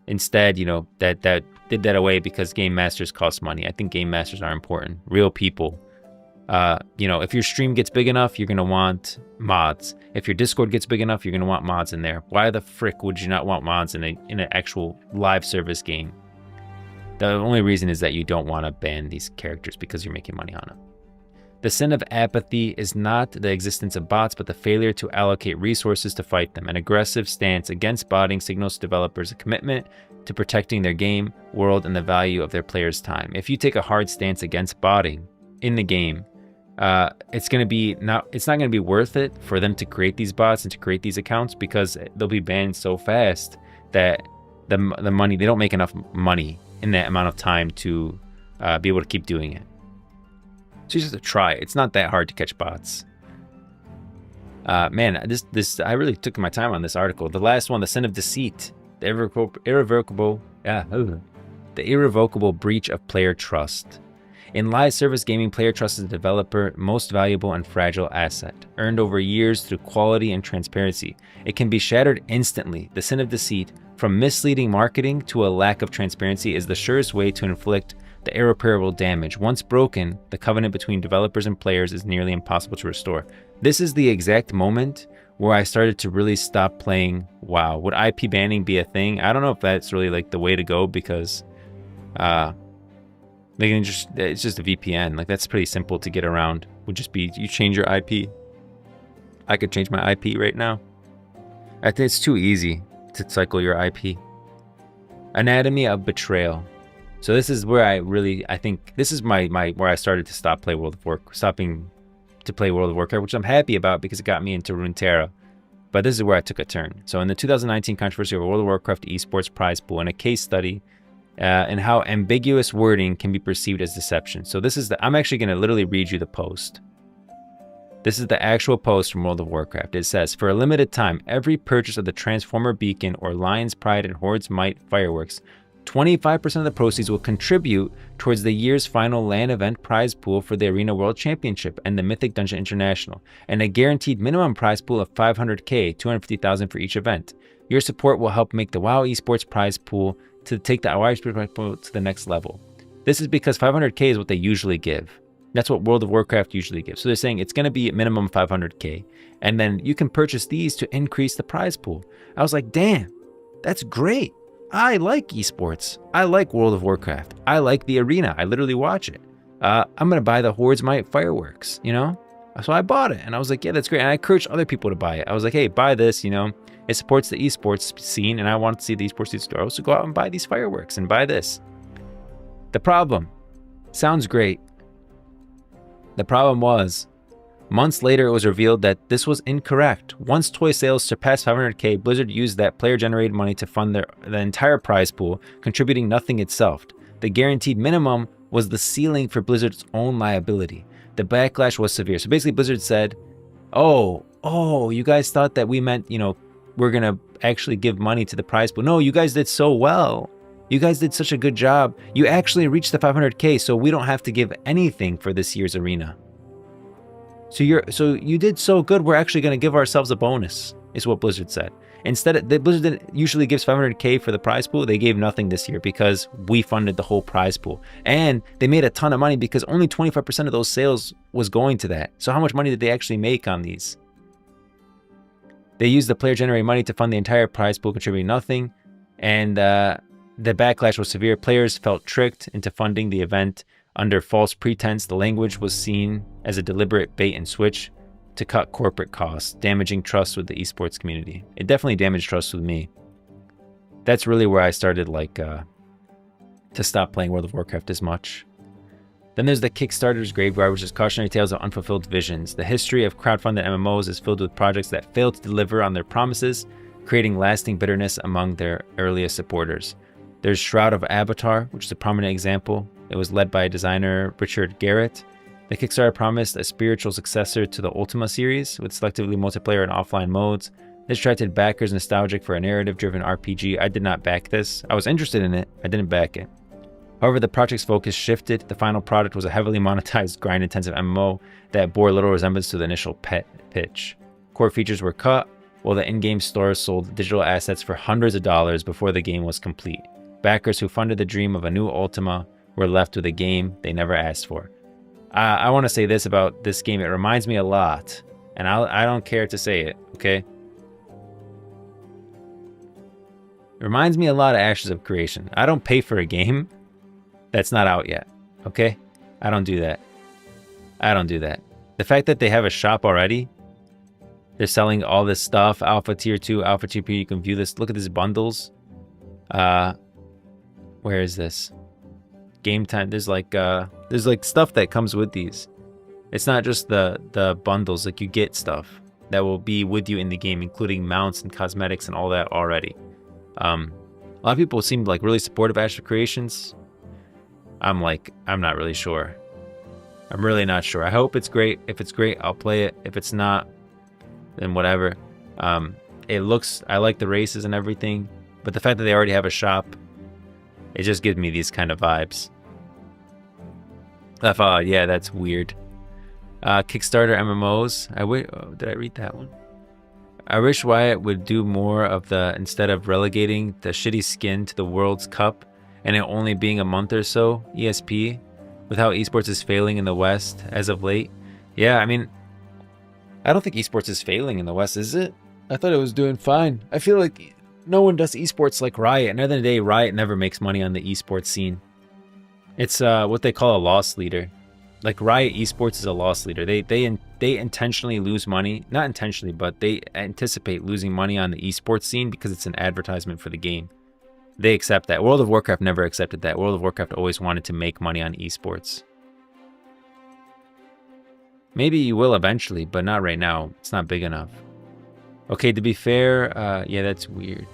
Instead, you know, that did that away because game masters cost money. I think game masters are important. Real people. You know, if your stream gets big enough, you're going to want mods. If your Discord gets big enough, you're going to want mods in there. Why the frick would you not want mods in an actual live service game? The only reason is that you don't want to ban these characters because you're making money on them. The sin of apathy is not the existence of bots, but the failure to allocate resources to fight them. An aggressive stance against botting signals to developers a commitment to protecting their game, world, and the value of their players' time. If you take a hard stance against botting in the game, it's not going to be worth it for them to create these bots and to create these accounts because they'll be banned so fast that the money, they don't make enough money in that amount of time to be able to keep doing it. So you just have to try. It's not that hard to catch bots. Man, I really took my time on this article. The last one, the sin of deceit, the irrevocable breach of player trust. In live service gaming, player trust is the developer most valuable and fragile asset, earned over years through quality and transparency. It can be shattered instantly. The sin of deceit, from misleading marketing to a lack of transparency, is the surest way to inflict the irreparable damage. Once broken, the covenant between developers and players is nearly impossible to restore. This is the exact moment where I started to really stop playing WoW. Would IP banning be a thing? I don't know if that's really like the way to go because they can it's just a VPN. Like that's pretty simple to get around. Would just be you change your IP. I could change my IP right now. I think it's too easy to cycle your IP. Anatomy of betrayal. So this is where I think this is my where I started to stop play stopping to play World of Warcraft, which I'm happy about because it got me into Runeterra. But this is where I took a turn. So in the 2019 controversy of World of Warcraft esports prize pool, and a case study and how ambiguous wording can be perceived as deception. So this is I'm actually going to literally read you the post. This is the actual post from World of Warcraft. It says, for a limited time, every purchase of the Transformer Beacon or Lion's Pride and Horde's Might fireworks, 25% of the proceeds will contribute towards the year's final LAN event prize pool for the Arena World Championship and the Mythic Dungeon International, and a guaranteed minimum prize pool of $500K, $250,000 for each event. Your support will help make the WoW esports prize pool to take the WoW esports prize pool to the next level. This is because $500K is what they usually give. That's what World of Warcraft usually gives. So they're saying it's going to be at minimum $500K, and then you can purchase these to increase the prize pool. I was like, damn, that's great. I like esports. I like World of Warcraft. I like the arena. I literally watch it. I'm going to buy the Horde's Might fireworks, you know? So I bought it and I was like, yeah, that's great. And I encouraged other people to buy it. I was like, hey, buy this, you know? It supports the esports scene and I want to see the esports scene grow. So go out and buy these fireworks and buy this. The problem, sounds great. The problem was, months later, it was revealed that this was incorrect. Once toy sales surpassed $500K, Blizzard used that player-generated money to fund the entire prize pool, contributing nothing itself. The guaranteed minimum was the ceiling for Blizzard's own liability. The backlash was severe. So basically, Blizzard said, oh, you guys thought that we meant, you know, we're going to actually give money to the prize pool. No, you guys did so well. You guys did such a good job. You actually reached the $500K, so we don't have to give anything for this year's arena. So you did so good, we're actually going to give ourselves a bonus, is what Blizzard said. Instead, Blizzard usually gives 500K for the prize pool. They gave nothing this year because we funded the whole prize pool. And they made a ton of money because only 25% of those sales was going to that. So how much money did they actually make on these? They used the player-generated money to fund the entire prize pool, contributing nothing. And the backlash was severe. Players felt tricked into funding the event under false pretense. The language was seen as a deliberate bait and switch to cut corporate costs, damaging trust with the esports community. It definitely damaged trust with me. That's really where I started to stop playing World of Warcraft as much. Then there's the Kickstarter's graveyard, which is cautionary tales of unfulfilled visions. The history of crowdfunded MMOs is filled with projects that failed to deliver on their promises, creating lasting bitterness among their earliest supporters. There's Shroud of Avatar, which is a prominent example. It was led by designer Richard Garrett. The Kickstarter promised a spiritual successor to the Ultima series, with selectively multiplayer and offline modes. This attracted backers nostalgic for a narrative-driven RPG. I did not back this. I was interested in it. I didn't back it. However, the project's focus shifted. The final product was a heavily monetized, grind-intensive MMO that bore little resemblance to the initial pitch. Core features were cut, while the in-game store sold digital assets for hundreds of dollars before the game was complete. Backers who funded the dream of a new Ultima were left with a game they never asked for. I want to say this about this game. It reminds me a lot, and I don't care to say it, okay? It reminds me a lot of Ashes of Creation. I don't pay for a game that's not out yet, okay? I don't do that. I don't do that. The fact that they have a shop already, they're selling all this stuff, Alpha Tier 2, Alpha Tier 3, you can view this. Look at these bundles. Where is this? Game time. There's like stuff that comes with these. It's not just the bundles. Like, you get stuff that will be with you in the game, including mounts and cosmetics and all that already. A lot of people seem like really supportive of Ashes of Creations. I'm not really sure. I'm really not sure. I hope it's great. If it's great, I'll play it. If it's not, then whatever. I like the races and everything, but the fact that they already have a shop, it just gives me these kind of vibes. I thought, yeah, that's weird. Kickstarter MMOs. Did I read that one? I wish Riot would do more of instead of relegating the shitty skin to the World's Cup and it only being a month or so, ESP, with how esports is failing in the West as of late. Yeah, I mean, I don't think esports is failing in the West, is it? I thought it was doing fine. I feel like no one does esports like Riot. And at the end of the day, Riot never makes money on the esports scene. It's what they call a loss leader. Like, Riot Esports is a loss leader. They intentionally lose money. Not intentionally, but they anticipate losing money on the esports scene because it's an advertisement for the game. They accept that. World of Warcraft never accepted that. World of Warcraft always wanted to make money on esports. Maybe you will eventually, but not right now. It's not big enough. Okay, to be fair, yeah, that's weird.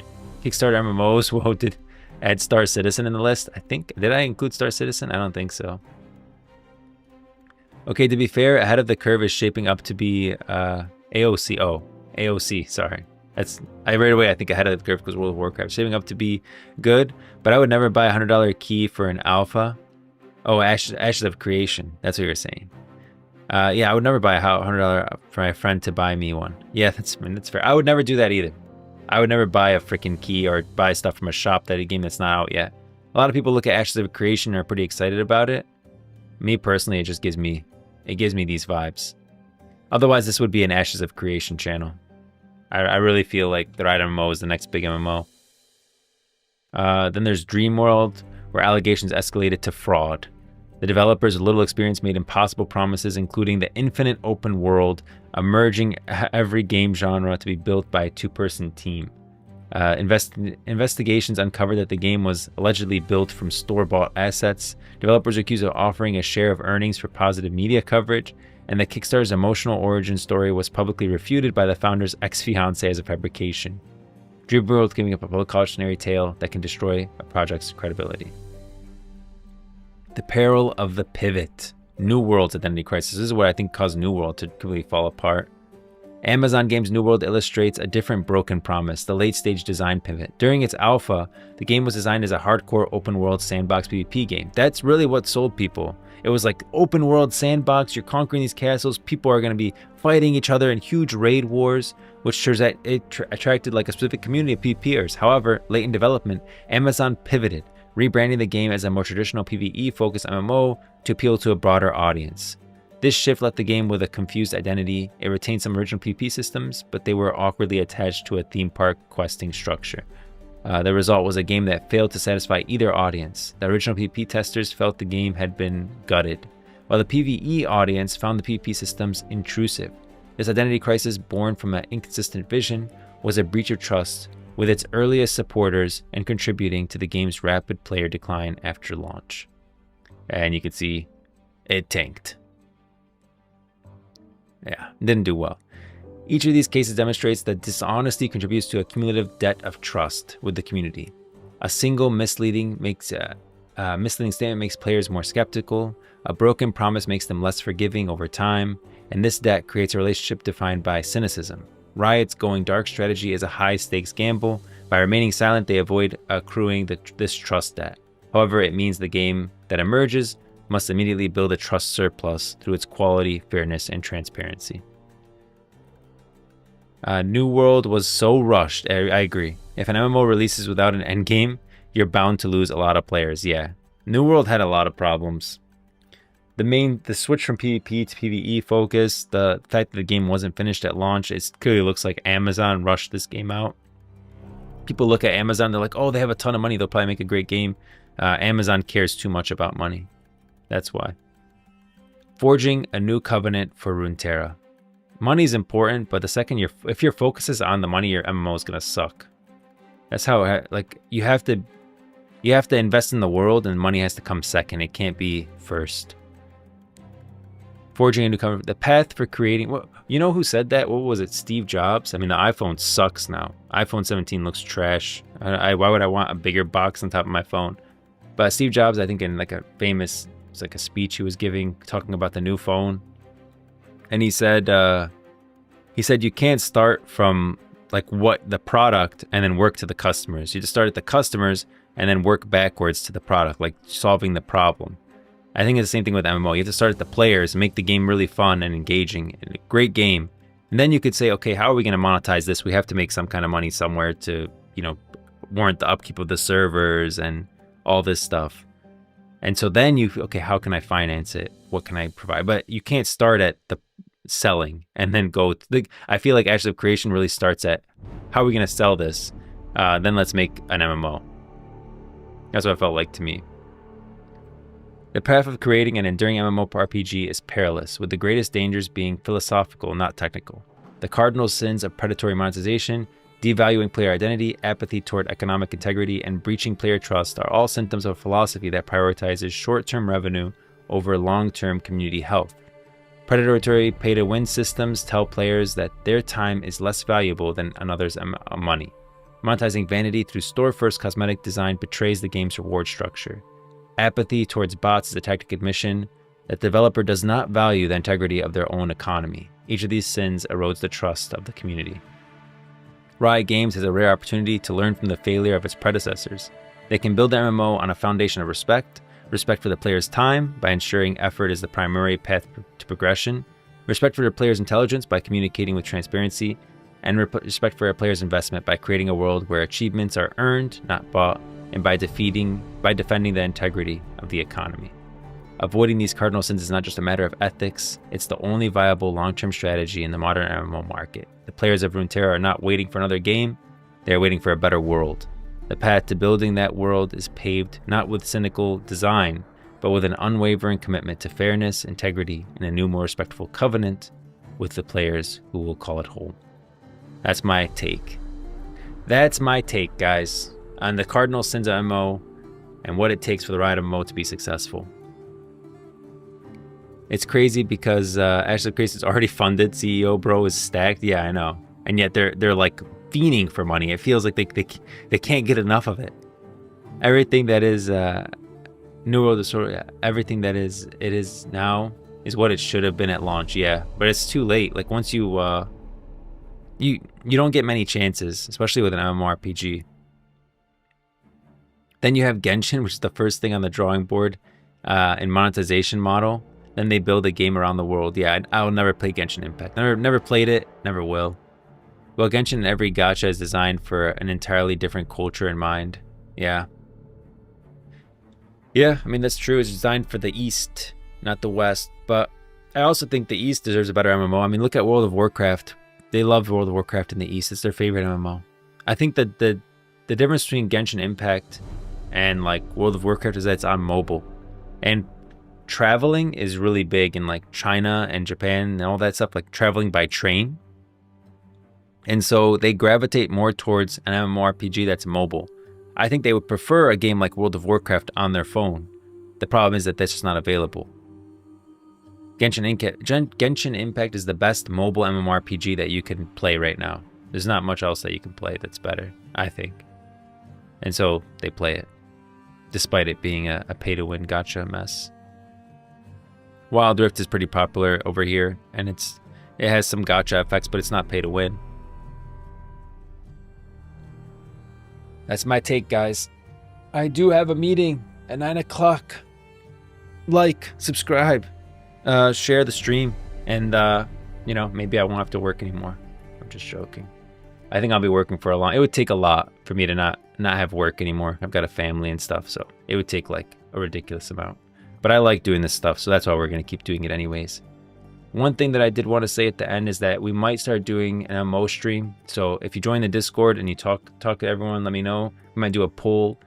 Kickstarter MMOs, whoa, did add Star Citizen in the list? I think, did I include Star Citizen? I don't think so. Okay, to be fair, Ahead of the Curve is shaping up to be AOC. Oh, AOC, sorry. I right away, I think Ahead of the Curve because World of Warcraft. Shaping up to be good, but I would never buy a $100 key for an alpha. Oh, Ashes of Creation. That's what you're saying. Yeah, I would never buy a $100 for my friend to buy me one. Yeah, that's fair. I would never do that either. I would never buy a freaking key or buy stuff from a shop that a game that's not out yet. A lot of people look at Ashes of Creation and are pretty excited about it. Me personally, it just gives me these vibes. Otherwise, this would be an Ashes of Creation channel. I really feel like the Riot MMO is the next big MMO. Then there's Dreamworld, where allegations escalated to fraud. The developers with little experience made impossible promises, including the infinite open world, emerging every game genre to be built by a two-person team. Investigations uncovered that the game was allegedly built from store-bought assets. Developers are accused of offering a share of earnings for positive media coverage, and the Kickstarter's emotional origin story was publicly refuted by the founder's ex-fiancée as a fabrication. Dreamworld giving up a public cautionary tale that can destroy a project's credibility. The peril of the pivot. New World's identity crisis. This is what I think caused New World to completely fall apart. Amazon Games New World illustrates a different broken promise, the late-stage design pivot. During its alpha, the game was designed as a hardcore open-world sandbox PvP game. That's really what sold people. It was like open-world sandbox, you're conquering these castles, people are going to be fighting each other in huge raid wars, which shows that it attracted like a specific community of PvPers. However, late in development, Amazon pivoted, rebranding the game as a more traditional PvE-focused MMO to appeal to a broader audience. This shift left the game with a confused identity. It retained some original PvP systems, but they were awkwardly attached to a theme park questing structure. The result was a game that failed to satisfy either audience. The original PvP testers felt the game had been gutted, while the PvE audience found the PvP systems intrusive. This identity crisis, born from an inconsistent vision, was a breach of trust with its earliest supporters and contributing to the game's rapid player decline after launch. And you can see it tanked. Yeah, didn't do well. Each of these cases demonstrates that dishonesty contributes to a cumulative debt of trust with the community. A single misleading statement makes players more skeptical, a broken promise makes them less forgiving over time, and this debt creates a relationship defined by cynicism. Riot's going dark strategy is a high-stakes gamble. By remaining silent, they avoid accruing this trust debt. However, it means the game that emerges must immediately build a trust surplus through its quality, fairness, and transparency. New World was so rushed. I agree. If an MMO releases without an endgame, you're bound to lose a lot of players. Yeah, New World had a lot of problems. The switch from PvP to PvE focus, the fact that the game wasn't finished at launch, it clearly looks like Amazon rushed this game out. People look at Amazon, they're like, oh, they have a ton of money, they'll probably make a great game. Amazon cares too much about money. That's why. Forging a new covenant for Runeterra. Money's important, but the second if your focus is on the money, your MMO is gonna suck. That's how you have to invest in the world, and money has to come second. It can't be first. Forging a new covenant. The path for creating. What, you know who said that? What was it? Steve Jobs. I mean, the iPhone sucks now. iPhone 17 looks trash. Why would I want a bigger box on top of my phone? But Steve Jobs, I think in like a famous, it's like a speech he was giving, talking about the new phone. And he said you can't start from like what the product and then work to the customers. You just start at the customers and then work backwards to the product, like solving the problem. I think it's the same thing with MMO. You have to start at the players, make the game really fun and engaging, and a great game. And then you could say, okay, how are we going to monetize this? We have to make some kind of money somewhere to, warrant the upkeep of the servers and all this stuff. And so then okay, how can I finance it? What can I provide? But you can't start at the selling and then go to I feel like Ashes of Creation really starts at how are we going to sell this? Then let's make an MMO. That's what it felt like to me. The path of creating an enduring MMORPG is perilous, with the greatest dangers being philosophical, not technical. The cardinal sins of predatory monetization, devaluing player identity, apathy toward economic integrity, and breaching player trust are all symptoms of a philosophy that prioritizes short-term revenue over long-term community health. Predatory pay-to-win systems tell players that their time is less valuable than another's money. Monetizing vanity through store-first cosmetic design betrays the game's reward structure. Apathy towards bots is a tactic admission that the developer does not value the integrity of their own economy. Each of these sins erodes the trust of the community. Riot Games has a rare opportunity to learn from the failure of its predecessors. They can build their MMO on a foundation of respect for the player's time by ensuring effort is the primary path to progression, respect for their player's intelligence by communicating with transparency, and respect for a player's investment by creating a world where achievements are earned, not bought, and by defending the integrity of the economy. Avoiding these cardinal sins is not just a matter of ethics, it's the only viable long-term strategy in the modern MMO market. The players of Runeterra are not waiting for another game, they are waiting for a better world. The path to building that world is paved not with cynical design, but with an unwavering commitment to fairness, integrity, and a new, more respectful covenant with the players who will call it home. That's my take. That's my take, guys, on the cardinal sins of MMO and what it takes for the Riot MMO to be successful. It's crazy because Ashes of Creation is already funded. CEO bro is stacked. Yeah, I know. And yet they're like fiending for money. It feels like they can't get enough of it. Everything that is New World is sort of everything that it is now is what it should have been at launch. Yeah, but it's too late. Like once you you don't get many chances, especially with an MMORPG. Then you have Genshin, which is the first thing on the drawing board in monetization model. Then they build a game around the world. Yeah, I'll never play Genshin Impact. Never played it, never will. Well, Genshin, every gacha is designed for an entirely different culture in mind. Yeah. Yeah, I mean, that's true. It's designed for the East, not the West. But I also think the East deserves a better MMO. I mean, look at World of Warcraft. They love World of Warcraft in the East. It's their favorite MMO. I think that the difference between Genshin Impact and like World of Warcraft is that it's on mobile. And traveling is really big in like China and Japan and all that stuff, like traveling by train. And so they gravitate more towards an MMORPG that's mobile. I think they would prefer a game like World of Warcraft on their phone. The problem is that that's just not available. Genshin Impact is the best mobile MMORPG that you can play right now. There's not much else that you can play that's better, I think. And so they play it, despite it being a pay-to-win gacha mess. Wild Rift is pretty popular over here, and it has some gacha effects, but it's not pay-to-win. That's my take, guys. I do have a meeting at 9 o'clock. Like, subscribe, share the stream, and, you know, maybe I won't have to work anymore. I'm just joking. I think I'll be working for a long... It would take a lot for me to not have work anymore. I've got a family and stuff, so it would take, like, a ridiculous amount. But I like doing this stuff, so that's why we're going to keep doing it anyways. One thing that I did want to say at the end is that we might start doing an MMO stream. So if you join the Discord and you talk to everyone, let me know. We might do a poll.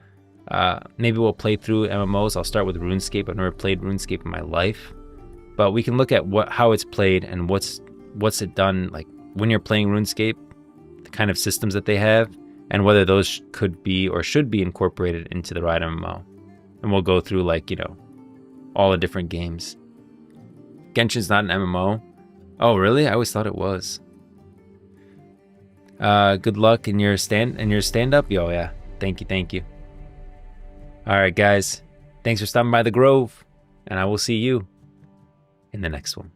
Maybe we'll play through MMOs. I'll start with RuneScape. I've never played RuneScape in my life. But we can look at how it's played and what's it done, like when you're playing RuneScape, the kind of systems that they have, and whether those could be or should be incorporated into the Riot MMO. And we'll go through, like, you know, all the different games. Genshin's not an MMO. Oh, really? I always thought it was. Good luck in your stand-up. Yo, yeah. Thank you. All right, guys. Thanks for stopping by the Grove, and I will see you in the next one.